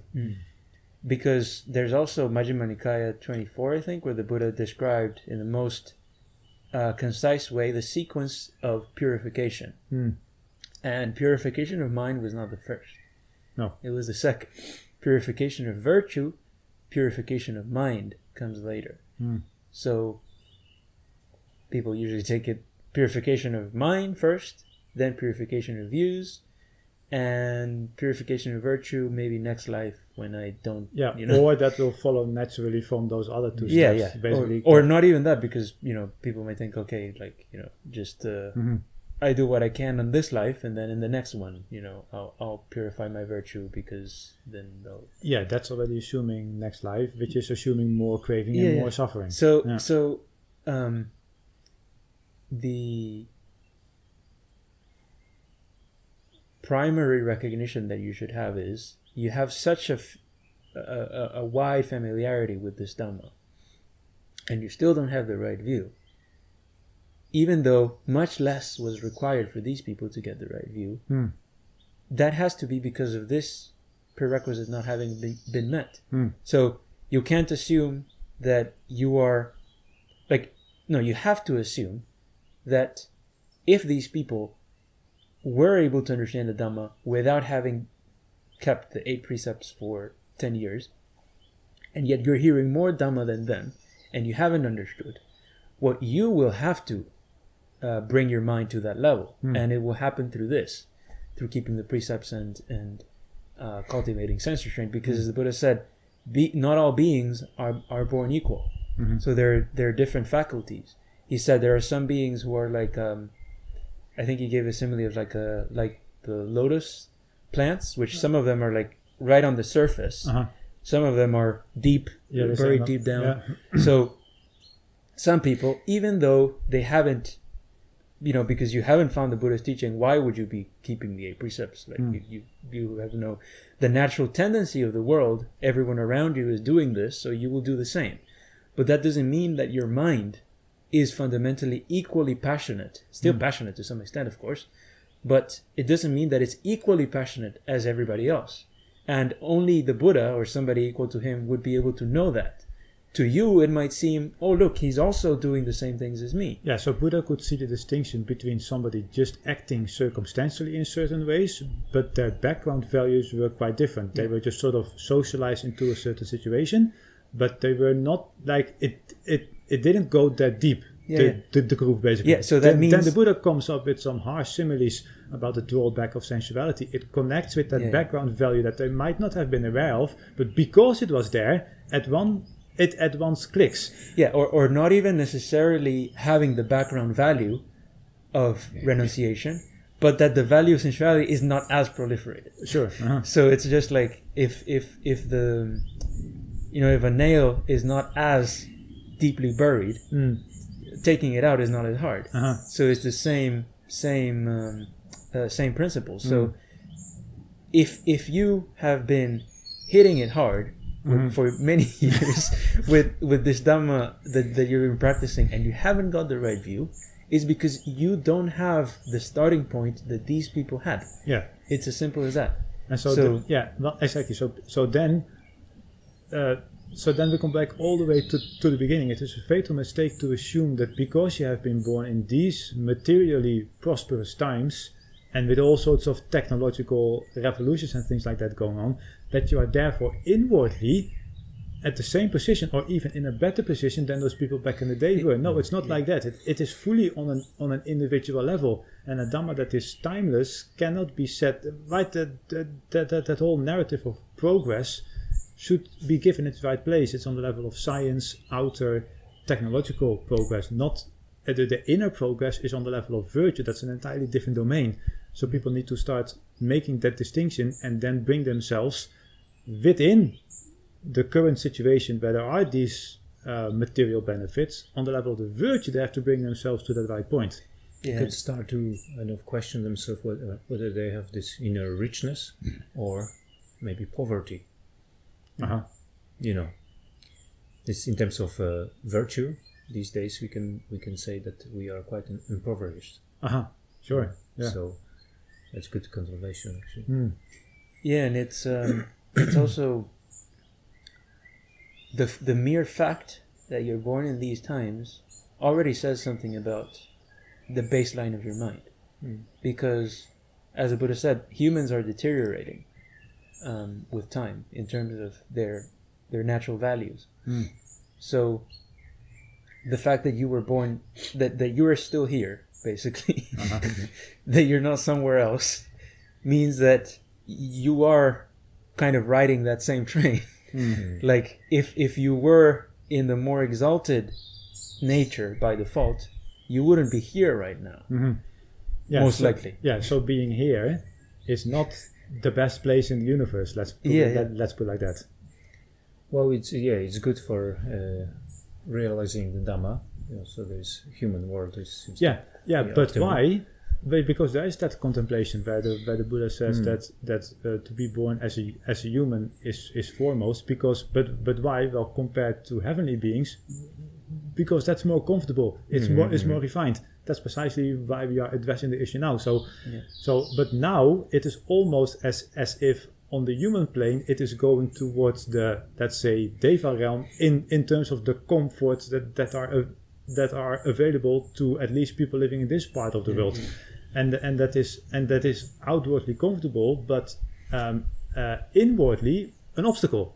Speaker 3: Because there's also Majjhima Nikaya 24, I think, where the Buddha described in the most concise way the sequence of purification. And purification of mind was not the first.
Speaker 1: No.
Speaker 3: It was the second. Purification of virtue, purification of mind comes later. So people usually take it purification of mind first, then purification of views, and purification of virtue maybe next life when I don't,
Speaker 1: or that will follow naturally from those other two steps. Basically,
Speaker 3: or not even that, because people may think, okay, like, just I do what I can in this life, and then in the next one, I'll purify my virtue, because then they'll...
Speaker 1: Yeah, that's already assuming next life, which is assuming more craving and more suffering.
Speaker 3: So the primary recognition that you should have is you have such a wide familiarity with this Dhamma, and you still don't have the right view, even though much less was required for these people to get the right view. That has to be because of this prerequisite not having been met. So you can't assume that you are you have to assume that if these people were able to understand the Dhamma without having kept the 8 precepts for 10 years, and yet you're hearing more Dhamma than them, and you haven't understood, what you will have to bring your mind to that level, and it will happen through keeping the precepts and cultivating sense restraint, because as the Buddha said, not all beings are born equal. So there are different faculties. He said there are some beings who are like, I think he gave a simile of like the lotus plants, which some of them are like right on the surface. Some of them are deep, buried deep down. So some people, even though they haven't, because you haven't found the Buddha's teaching, why would you be keeping the 8 precepts? Like you have the natural tendency of the world, everyone around you is doing this, so you will do the same. But that doesn't mean that your mind is fundamentally equally passionate, still passionate to some extent, of course, but it doesn't mean that it's equally passionate as everybody else. And only the Buddha or somebody equal to him would be able to know that. To you, it might seem, oh, look, he's also doing the same things as me.
Speaker 1: Yeah, so Buddha could see the distinction between somebody just acting circumstantially in certain ways, but their background values were quite different. They were just sort of socialized into a certain situation, but they were not like, it didn't go that deep, the groove, basically.
Speaker 3: Yeah, so that means...
Speaker 1: Then the Buddha comes up with some harsh similes about the drawback of sensuality. It connects with that background value that they might not have been aware of, but because it was there, it at once clicks.
Speaker 3: Yeah, or not even necessarily having the background value of renunciation, but that the value of sensuality is not as proliferated.
Speaker 1: Sure.
Speaker 3: So it's just like if the if a nail is not as deeply buried, taking it out is not as hard. So it's the same principle. So if you have been hitting it hard for many years with this Dhamma that you've been practicing, and you haven't got the right view, is because you don't have the starting point that these people had.
Speaker 1: Yeah,
Speaker 3: it's as simple as that.
Speaker 1: And so well, exactly. So then so then we come back all the way to the beginning. It is a fatal mistake to assume that because you have been born in these materially prosperous times, and with all sorts of technological revolutions and things like that going on, that you are therefore inwardly at the same position or even in a better position than those people back in the day were. No, it's not like that. It is fully on an individual level, and a Dhamma that is timeless cannot be set right. That whole narrative of progress should be given its right place. It's on the level of science, outer technological progress, not the inner progress is on the level of virtue. That's an entirely different domain. So people need to start making that distinction and then bring themselves within the current situation where there are these material benefits. On the level of the virtue, they have to bring themselves to that right point.
Speaker 2: Yeah. Could start to kind of question themselves whether they have this inner richness or maybe poverty. You know, this in terms of virtue. These days, we can say that we are quite impoverished.
Speaker 1: Sure. Yeah.
Speaker 2: So that's good conservation, actually.
Speaker 3: Yeah, and it's also the mere fact that you're born in these times already says something about the baseline of your mind, because, as the Buddha said, humans are deteriorating with time in terms of their natural values. So the fact that you were born, that you are still here, basically, that you're not somewhere else, means that you are kind of riding that same train. Like if you were in the more exalted nature by default, you wouldn't be here right now. Most likely.
Speaker 1: Yeah, so being here is not the best place in the universe. Let's put it like that.
Speaker 2: Well, it's good for realizing the Dhamma. So there's human world is
Speaker 1: but why? Because there is that contemplation where the Buddha says that to be born as a human is foremost. But why? Well, compared to heavenly beings, because that's more comfortable. It's more refined. That's precisely why we are addressing the issue now. But now it is almost as if on the human plane it is going towards the, let's say, Deva realm in terms of the comforts that are available to at least people living in this part of the world, and that is outwardly comfortable, but inwardly an obstacle.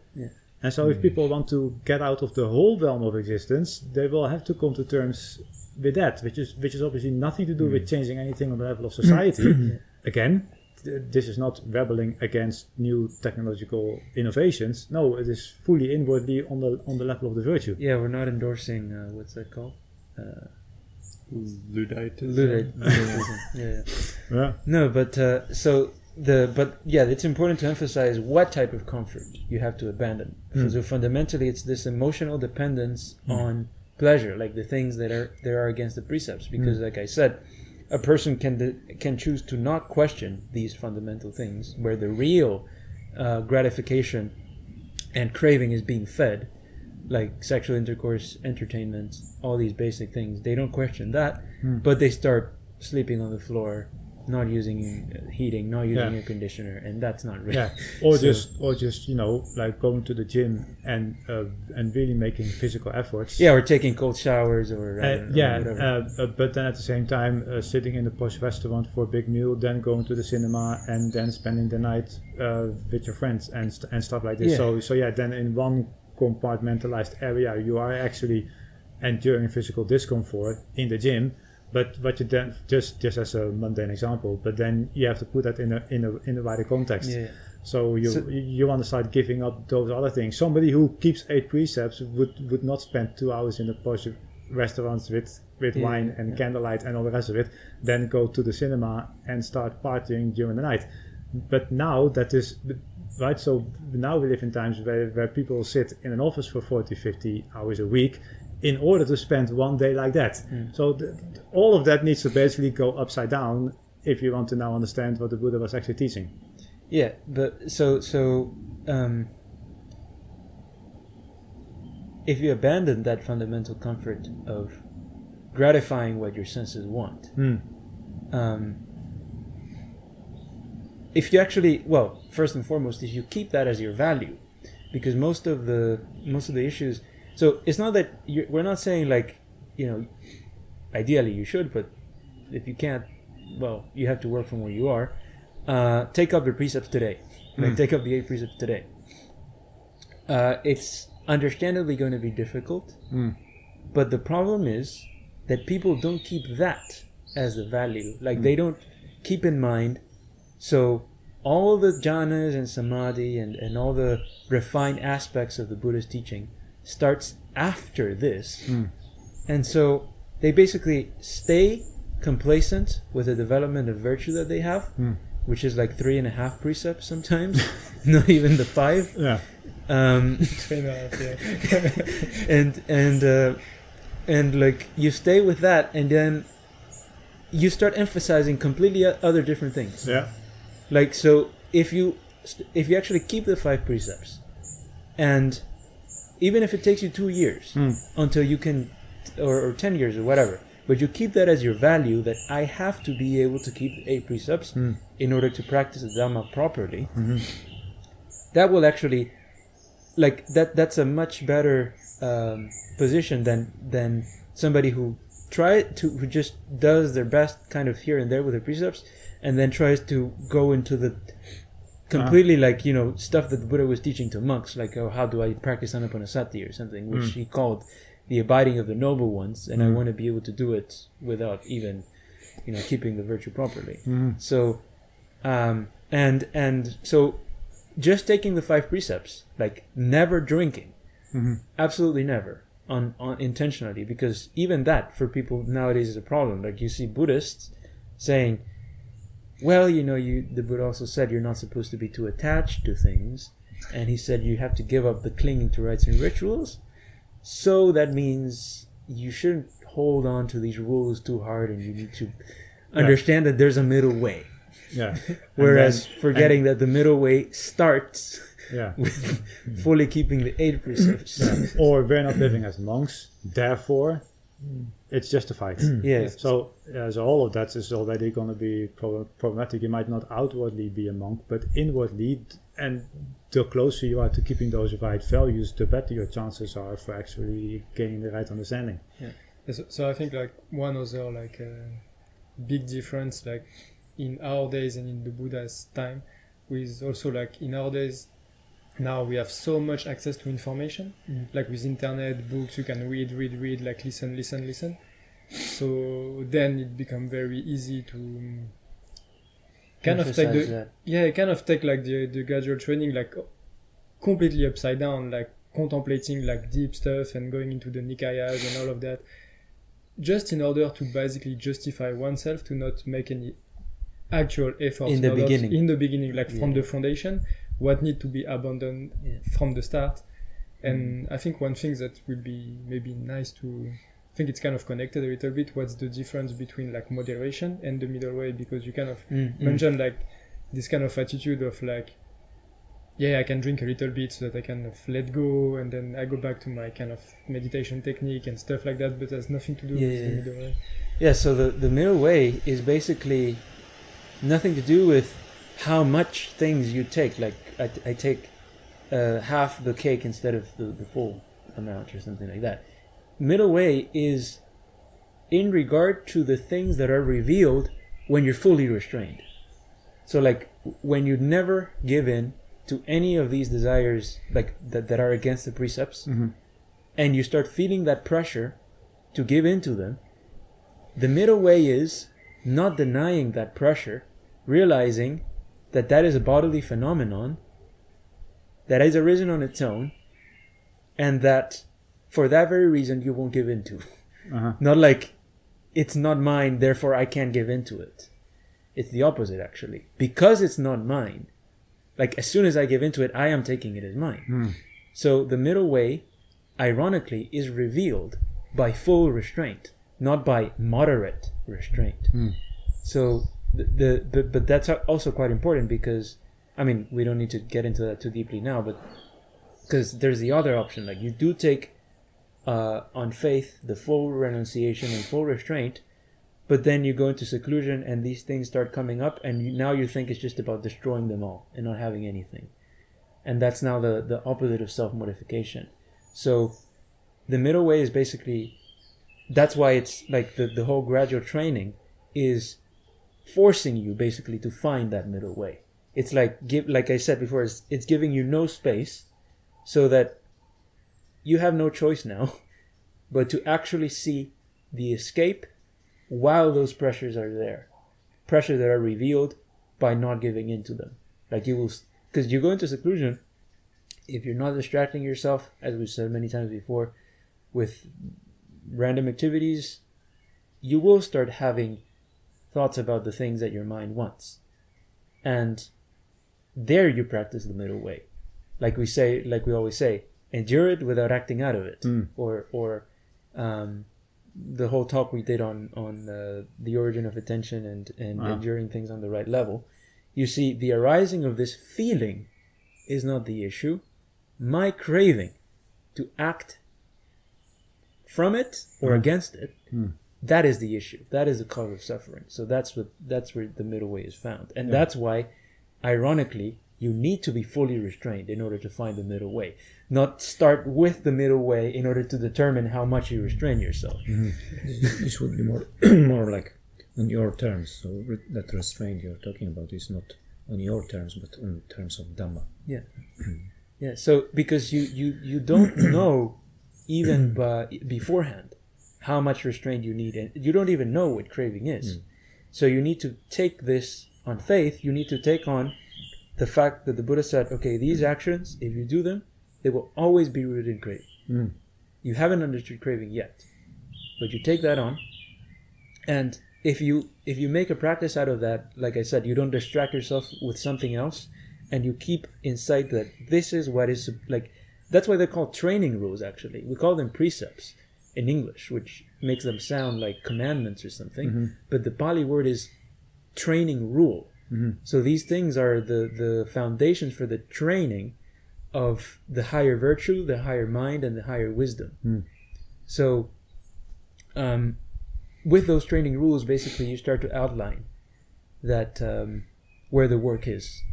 Speaker 1: And so if people want to get out of the whole realm of existence, they will have to come to terms with that, which is obviously nothing to do with changing anything on the level of society. Again, this is not rebelling against new technological innovations. No, it is fully inwardly on the level of the virtue.
Speaker 3: Yeah, we're not endorsing what's that called?
Speaker 4: Ludditism.
Speaker 3: Yeah. No, but it's important to emphasize what type of comfort you have to abandon. So fundamentally, it's this emotional dependence on pleasure, like the things that are against the precepts. Because, like I said, a person can choose to not question these fundamental things, where the real gratification and craving is being fed, like sexual intercourse, entertainment, all these basic things. They don't question that, but they start sleeping on the floor, not using heating, not using air conditioner, and that's not real.
Speaker 1: Or just like going to the gym and really making physical efforts.
Speaker 3: Or taking cold showers or whatever.
Speaker 1: But then at the same time sitting in a posh restaurant for a big meal, then going to the cinema, and then spending the night with your friends and stuff like this. So then in one compartmentalized area you are actually enduring physical discomfort in the gym. But what you then just as a mundane example, but then you have to put that in a wider context. So you want to start giving up those other things. Somebody who keeps 8 precepts would not spend 2 hours in the posh restaurants with wine and candlelight and all the rest of it, then go to the cinema and start partying during the night. But now that is right. So now we live in times where people sit in an office for 40-50 hours a week in order to spend one day like that. So all of that needs to basically go upside down if you want to now understand what the Buddha was actually teaching.
Speaker 3: Yeah, but so if you abandon that fundamental comfort of gratifying what your senses want, if you actually, first and foremost, if you keep that as your value, because most of the issues. So it's not that we're not saying like, ideally you should, but if you can't, well, you have to work from where you are. Take up the precepts today. Like take up the 8 precepts today. It's understandably going to be difficult, but the problem is that people don't keep that as the value. Like they don't keep in mind. So all the jhanas and samadhi and all the refined aspects of the Buddha's teaching starts after this. And so they basically stay complacent with the development of virtue that they have, which is like 3.5 precepts sometimes, not even the 5.
Speaker 1: Yeah.
Speaker 3: 3.5, yeah. and like you stay with that, and then you start emphasizing completely other different things.
Speaker 1: Yeah.
Speaker 3: Like, so if you actually keep the 5 precepts, and even if it takes you 2 years until you can, or 10 years or whatever, but you keep that as your value, that I have to be able to keep the 8 precepts in order to practice the Dhamma properly, that will actually, like, that's a much better position than somebody who just does their best kind of here and there with the precepts, and then tries to go into the completely stuff that the Buddha was teaching to monks, like, oh, how do I practice anapanasati or something, which he called the abiding of the noble ones, and I want to be able to do it without even keeping the virtue properly. So and so just taking the 5 precepts, like never drinking, absolutely never, on intentionally, because even that for people nowadays is a problem. Like you see Buddhists saying, well, the Buddha also said you're not supposed to be too attached to things, and he said you have to give up the clinging to rites and rituals, so that means you shouldn't hold on to these rules too hard, and you need to understand that there's a middle way.
Speaker 1: Yeah.
Speaker 3: Whereas forgetting that the middle way starts
Speaker 1: with
Speaker 3: fully keeping the 8 precepts.
Speaker 1: Or we're not living as monks, therefore it's justified.
Speaker 3: Yes.
Speaker 1: So all of that is already going to be problematic. You might not outwardly be a monk, but inwardly, and the closer you are to keeping those right values, the better your chances are for actually gaining the right understanding.
Speaker 5: So I think like one other big difference, like in our days and in the Buddha's time, is also like in our days now we have so much access to information, like with internet, books, you can read, like listen. So then it becomes very easy to kind of take the gradual training like completely upside down, like contemplating like deep stuff and going into the Nikayas and all of that, just in order to basically justify oneself to not make any actual effort in the beginning, like from the foundation, what need to be abandoned from the start. And I think one thing that will be maybe nice to, I think it's kind of connected a little bit, what's the difference between like moderation and the middle way, because you kind of mentioned like this kind of attitude of like, I can drink a little bit so that I kind of let go, and then I go back to my kind of meditation technique and stuff like that, but there's nothing to do with the middle way.
Speaker 3: Yeah, so the middle way is basically nothing to do with how much things you take. Like I take half the cake instead of the full amount or something like that. Middle way is in regard to the things that are revealed when you're fully restrained. So like when you never give in to any of these desires like that are against the precepts, and you start feeling that pressure to give in to them, the middle way is not denying that pressure, realizing that that is a bodily phenomenon that has arisen on its own, and that for that very reason you won't give in to. Not like it's not mine, therefore I can't give in to it. It's the opposite, actually. Because it's not mine, like as soon as I give in to it, I am taking it as mine. So the middle way, ironically, is revealed by full restraint, not by moderate restraint. So but that's also quite important, because I mean, we don't need to get into that too deeply now, but because there's the other option, like you do take on faith the full renunciation and full restraint, but then you go into seclusion and these things start coming up, and now you think it's just about destroying them all and not having anything. and that's now the opposite of self-modification. So the middle way is basically, that's why it's like the whole gradual training is forcing you basically to find that middle way. It's like like I said before, it's giving you no space, so that you have no choice now but to actually see the escape while those pressures are there, pressures that are revealed by not giving in to them. Like you will, because you go into seclusion, if you're not distracting yourself, as we've said many times before, with random activities, you will start having thoughts about the things that your mind wants. And there you practice the middle way. Like we always say, endure it without acting out of it. Or the whole talk we did on the origin of attention and enduring things on the right level. You see, the arising of this feeling is not the issue. My craving to act from it or against it, that is the issue. That is the cause of suffering. So that's where the middle way is found. And that's why, ironically, you need to be fully restrained in order to find the middle way. Not start with the middle way in order to determine how much you restrain yourself.
Speaker 2: This would be more like on your terms. So that restraint you're talking about is not on your terms, but on terms of Dhamma.
Speaker 3: Yeah. Yeah. So because you don't know even beforehand how much restraint you need, and you don't even know what craving is. So you need to take this on faith. You need to take on the fact that the Buddha said, okay, these actions, if you do them, they will always be rooted in craving. You haven't understood craving yet, but you take that on, and if you make a practice out of that, like I said, you don't distract yourself with something else, and you keep in sight that this is what is like. That's why they're called training rules. Actually, we call them precepts in English, which makes them sound like commandments or something. But the Pali word is training rule. So these things are the foundations for the training of the higher virtue, the higher mind, and the higher wisdom. So with those training rules, basically you start to outline that where the work is.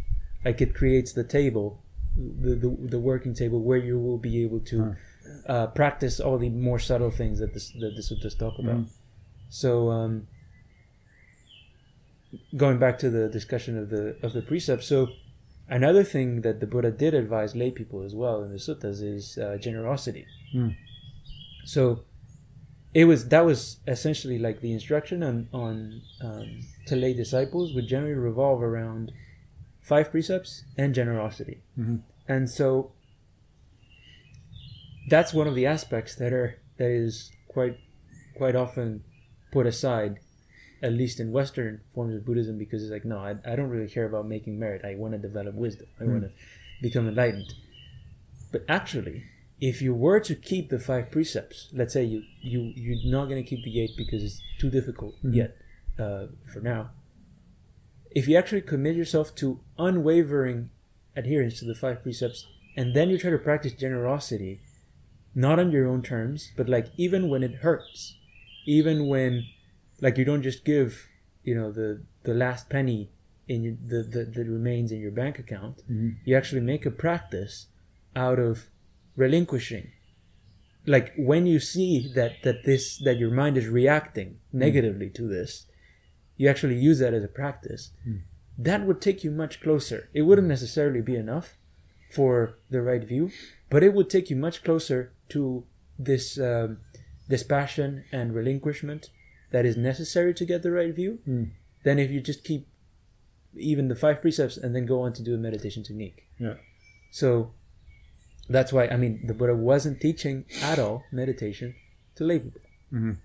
Speaker 3: Like it creates the table, the working table, where you will be able to practice all the more subtle things that the suttas talk about. So going back to the discussion of the precepts, so another thing that the Buddha did advise lay people as well in the suttas is generosity. So that was essentially like the instruction on to lay disciples would generally revolve around 5 precepts and generosity. And so that's one of the aspects that is quite often put aside, at least in Western forms of Buddhism, because it's like, no, I don't really care about making merit. I want to develop wisdom. I want to become enlightened. But actually, if you were to keep the 5 precepts, let's say you're not going to keep the 8 because it's too difficult yet for now. If you actually commit yourself to unwavering adherence to the 5 precepts, and then you try to practice generosity, not on your own terms, but like even when it hurts, even when like you don't just give, the last penny in that remains in your bank account. You actually make a practice out of relinquishing. Like when you see that your mind is reacting negatively to this, you actually use that as a practice. That would take you much closer. It wouldn't necessarily be enough for the right view, but it would take you much closer to this dispassion and relinquishment that is necessary to get the right view than if you just keep even the 5 precepts and then go on to do a meditation technique. So that's why, the Buddha wasn't teaching at all meditation to lay people,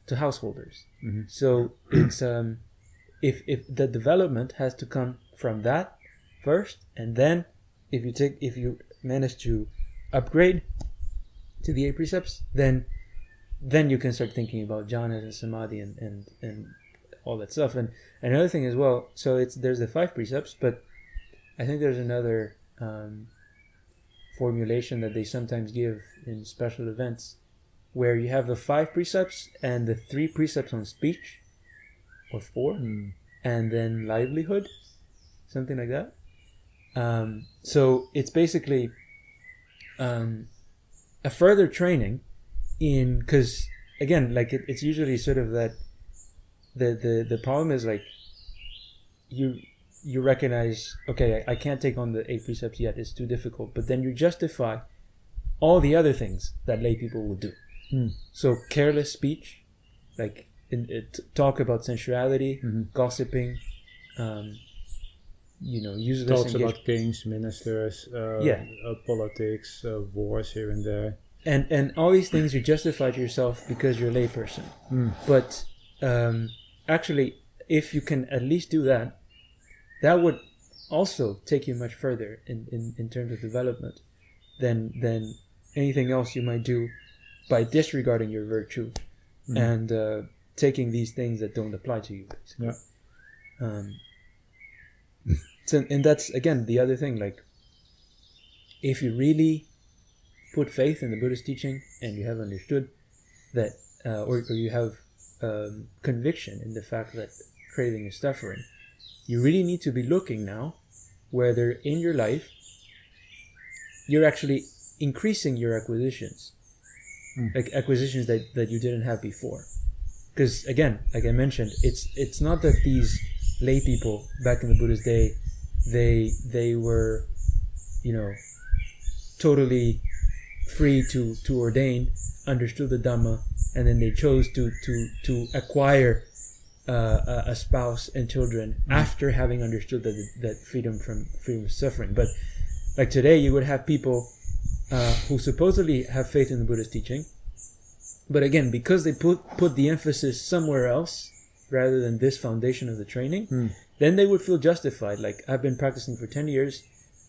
Speaker 3: to householders. So it's if the development has to come from that first, and then if you manage to upgrade to the 8 precepts, then you can start thinking about jhanas and samadhi and all that stuff. And another thing as well, so there's the 5 precepts, but I think there's another formulation that they sometimes give in special events, where you have the 5 precepts and the 3 precepts on speech, or 4, and then livelihood, something like that. So it's basically a further training in, because again, like it's usually sort of that the problem is like you recognize, okay, I can't take on the 8 precepts yet, it's too difficult, but then you justify all the other things that lay people will do. So careless speech, like talk about sensuality, gossiping, useless
Speaker 1: Talks about kings, ministers, politics, wars here and there.
Speaker 3: And all these things you justify to yourself because you're a layperson. But actually, if you can at least do that, that would also take you much further in terms of development than anything else you might do by disregarding your virtue and taking these things that don't apply to you, basically. So, and that's, again, the other thing, like, if you really put faith in the Buddhist teaching and you have understood that, or you have conviction in the fact that craving is suffering, you really need to be looking now whether in your life you're actually increasing your acquisitions, like acquisitions that you didn't have before. Because again, like I mentioned, it's not that these lay people back in the Buddha's day, they were, totally free to ordain, understood the Dhamma, and then they chose to acquire a spouse and children after having understood that freedom from suffering. But like today, you would have people who supposedly have faith in the Buddhist teaching, but again, because they put the emphasis somewhere else rather than this foundation of the training, then they would feel justified. Like, I've been practicing for 10 years,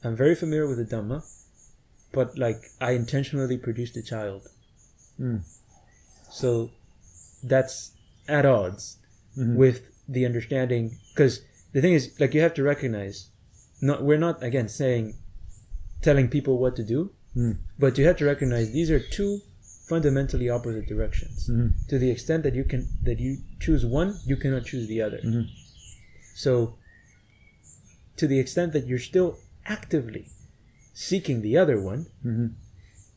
Speaker 3: I'm very familiar with the Dhamma, but like I intentionally produced a child. So that's at odds with the understanding, because the thing is, like, you have to recognize, we're not again telling people what to do, but you have to recognize these are two fundamentally opposite directions. To the extent that you choose one, you cannot choose the other. So to the extent that you're still actively seeking the other one,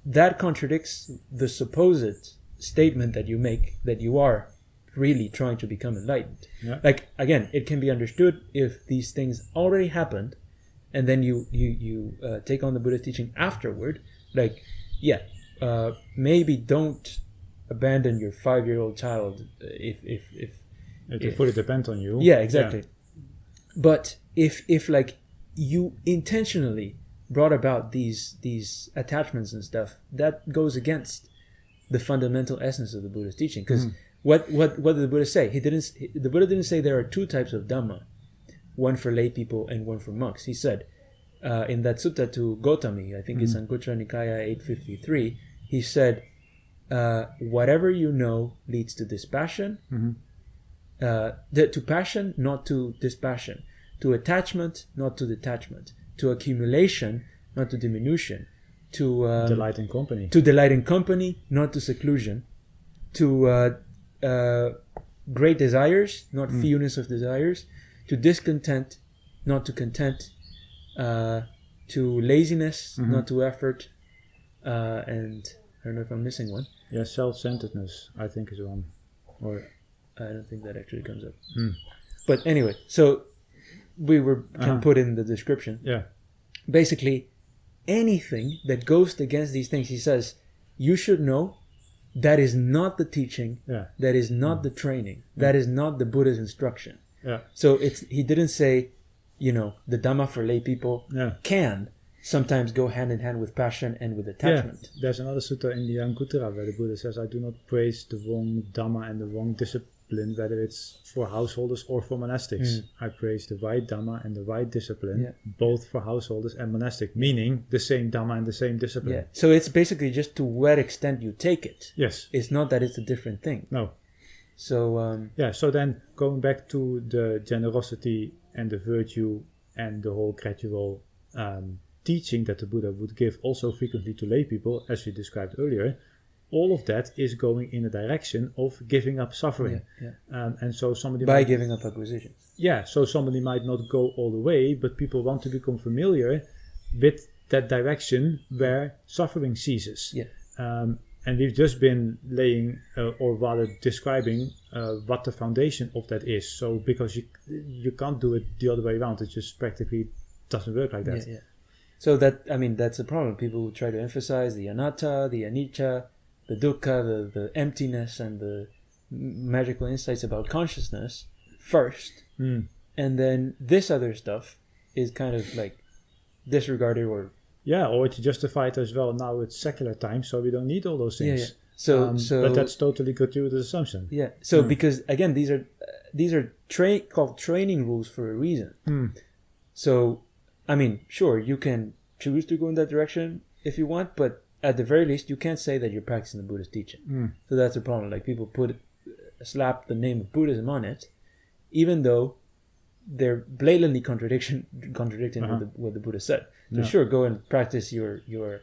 Speaker 3: that contradicts the supposed statement that you make that you are really trying to become enlightened. Like, again, it can be understood if these things already happened and then you take on the Buddhist teaching afterward. Like, maybe don't abandon your 5-year-old child if
Speaker 1: they fully depend on you.
Speaker 3: Yeah, exactly. But if like you intentionally brought about these attachments and stuff, that goes against the fundamental essence of the Buddhist teaching. Because what did the Buddha say? The Buddha didn't say there are two types of Dhamma, one for lay people and one for monks. He said in that sutta to Gotamī, I think it's Anguttara Nikaya 853, he said, whatever you know leads to dispassion, to passion, not to dispassion, to attachment, not to detachment, to accumulation, not to diminution, to
Speaker 1: delight in company.
Speaker 3: To delight in company, not to seclusion, to great desires, not fewness of desires, to discontent, not to content, to laziness, not to effort, and I don't know if I'm missing one.
Speaker 1: Yeah, self-centeredness, I think, is one. Or
Speaker 3: I don't think that actually comes up. But anyway, so we can put in the description.
Speaker 1: Yeah.
Speaker 3: Basically, anything that goes against these things, he says, you should know that is not the teaching, that is not the training, that is not the Buddha's instruction. So he didn't say, the Dhamma for lay people can sometimes go hand in hand with passion and with attachment.
Speaker 1: There's another sutta in the Anguttara where the Buddha says, I do not praise the wrong Dhamma and the wrong discipline, whether it's for householders or for monastics. I praise the right Dhamma and the right discipline, both for householders and monastic, meaning the same Dhamma and the same discipline.
Speaker 3: So it's basically just to what extent you take it.
Speaker 1: Yes.
Speaker 3: It's not that it's a different thing.
Speaker 1: No.
Speaker 3: So
Speaker 1: so then going back to the generosity and the virtue and the whole gradual teaching that the Buddha would give also frequently to lay people, as we described earlier, all of that is going in the direction of giving up suffering. And so somebody
Speaker 3: by giving up acquisition.
Speaker 1: Yeah, so somebody might not go all the way, but people want to become familiar with that direction where suffering ceases. And we've just been laying, or rather describing, what the foundation of that is. So because you can't do it the other way around, it just practically doesn't work like that.
Speaker 3: So that's a problem. People who try to emphasize the anatta, the anicca, the dukkha, the emptiness, and the magical insights about consciousness first, and then this other stuff is kind of like disregarded or
Speaker 1: to justify it as well. Now it's secular time, so we don't need all those things.
Speaker 3: So
Speaker 1: but that's totally gratuitous assumption.
Speaker 3: Because again, these are called training rules for a reason. So I mean, sure, you can choose to go in that direction if you want, but at the very least, you can't say that you're practicing the Buddhist teaching. So that's a problem. Like people slap the name of Buddhism on it, even though they're blatantly contradicting what the Buddha said. So sure, go and practice your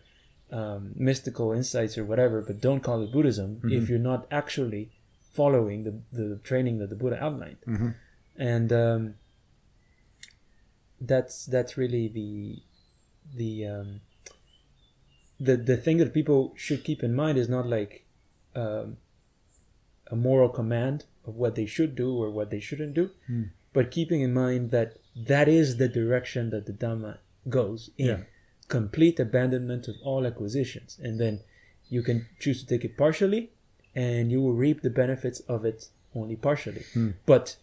Speaker 3: mystical insights or whatever, but don't call it Buddhism if you're not actually following the training that the Buddha outlined. And that's really the thing that people should keep in mind is not like a moral command of what they should do or what they shouldn't do, but keeping in mind that is the direction that the Dhamma goes in. Complete abandonment of all acquisitions. And then you can choose to take it partially and you will reap the benefits of it only partially. But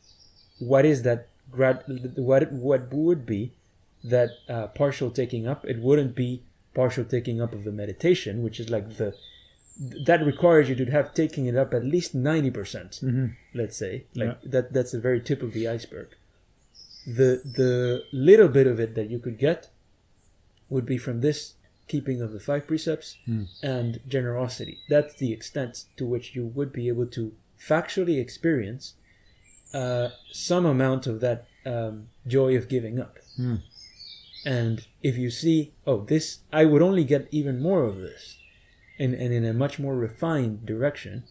Speaker 3: what is that? What would be that partial taking up? It wouldn't be partial taking up of the meditation, which is like that requires you to have taking it up at least 90%, let's say. That's the very tip of the iceberg. The little bit of it that you could get would be from this keeping of the 5 precepts and generosity. That's the extent to which you would be able to factually experience some amount of that joy of giving up. And if you see, I would only get even more of this and in a much more refined direction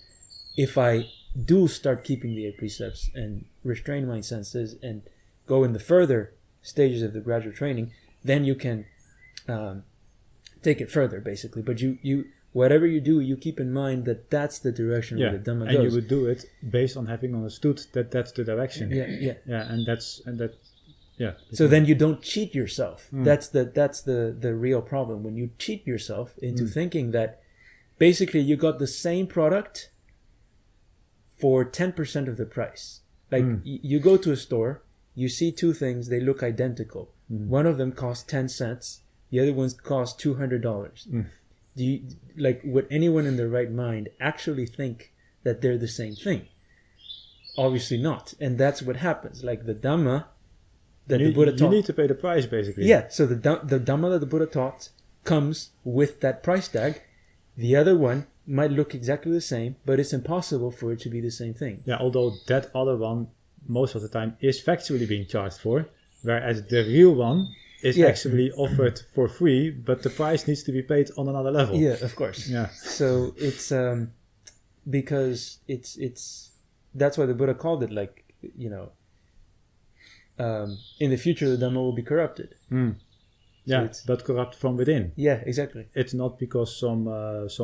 Speaker 3: if I do start keeping the 8 precepts and restrain my senses and go in the further stages of the gradual training, then you can take it further, basically. But you whatever you do, you keep in mind that that's the direction where the Dhamma goes.
Speaker 1: And you would do it based on having understood that that's the direction. So then you don't cheat yourself. That's the real problem. When you cheat yourself into thinking that basically you got the same product for 10% of the price. Like you go to a store, you see 2 things, they look identical. One of them costs 10 cents, the other one costs $200. Would anyone in their right mind actually think that they're the same thing? Obviously not. And that's what happens. Like the Dhamma that the Buddha taught. You need to pay the price, basically.
Speaker 3: Yeah, so the Dhamma that the Buddha taught comes with that price tag. The other one might look exactly the same, but it's impossible for it to be the same thing.
Speaker 1: Yeah, although that other one, most of the time, is factually being charged for, whereas the real one is actually offered for free, but the price needs to be paid on another level.
Speaker 3: Yeah, of course.
Speaker 1: Yeah.
Speaker 3: So it's because it's that's why the Buddha called it in the future the Dhamma will be corrupted.
Speaker 1: Yeah, but corrupt from within.
Speaker 3: Yeah, exactly.
Speaker 1: It's not because some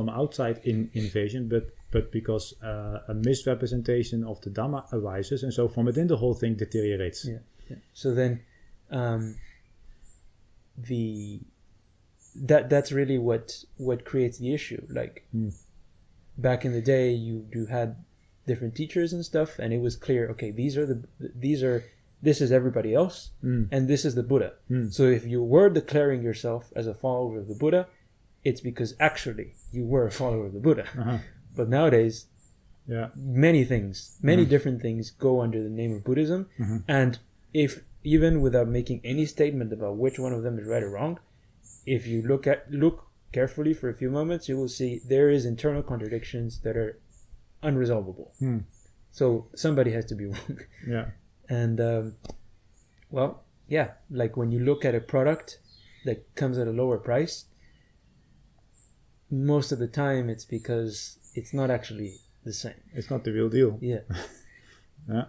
Speaker 1: outside invasion, but because a misrepresentation of the Dhamma arises, and so from within the whole thing deteriorates.
Speaker 3: Yeah. So then, that's really what creates the issue. Like back in the day, you had different teachers and stuff, and it was clear. Okay, this is everybody else, and this is the Buddha. So if you were declaring yourself as a follower of the Buddha, it's because actually you were a follower of the Buddha. But nowadays, many different things go under the name of Buddhism, and if even without making any statement about which one of them is right or wrong, if you look carefully for a few moments, you will see there is internal contradictions that are unresolvable. So somebody has to be wrong.
Speaker 1: Yeah.
Speaker 3: And like when you look at a product that comes at a lower price, most of the time it's because it's not actually the same.
Speaker 1: It's not the real deal.
Speaker 3: Yeah.
Speaker 1: Yeah.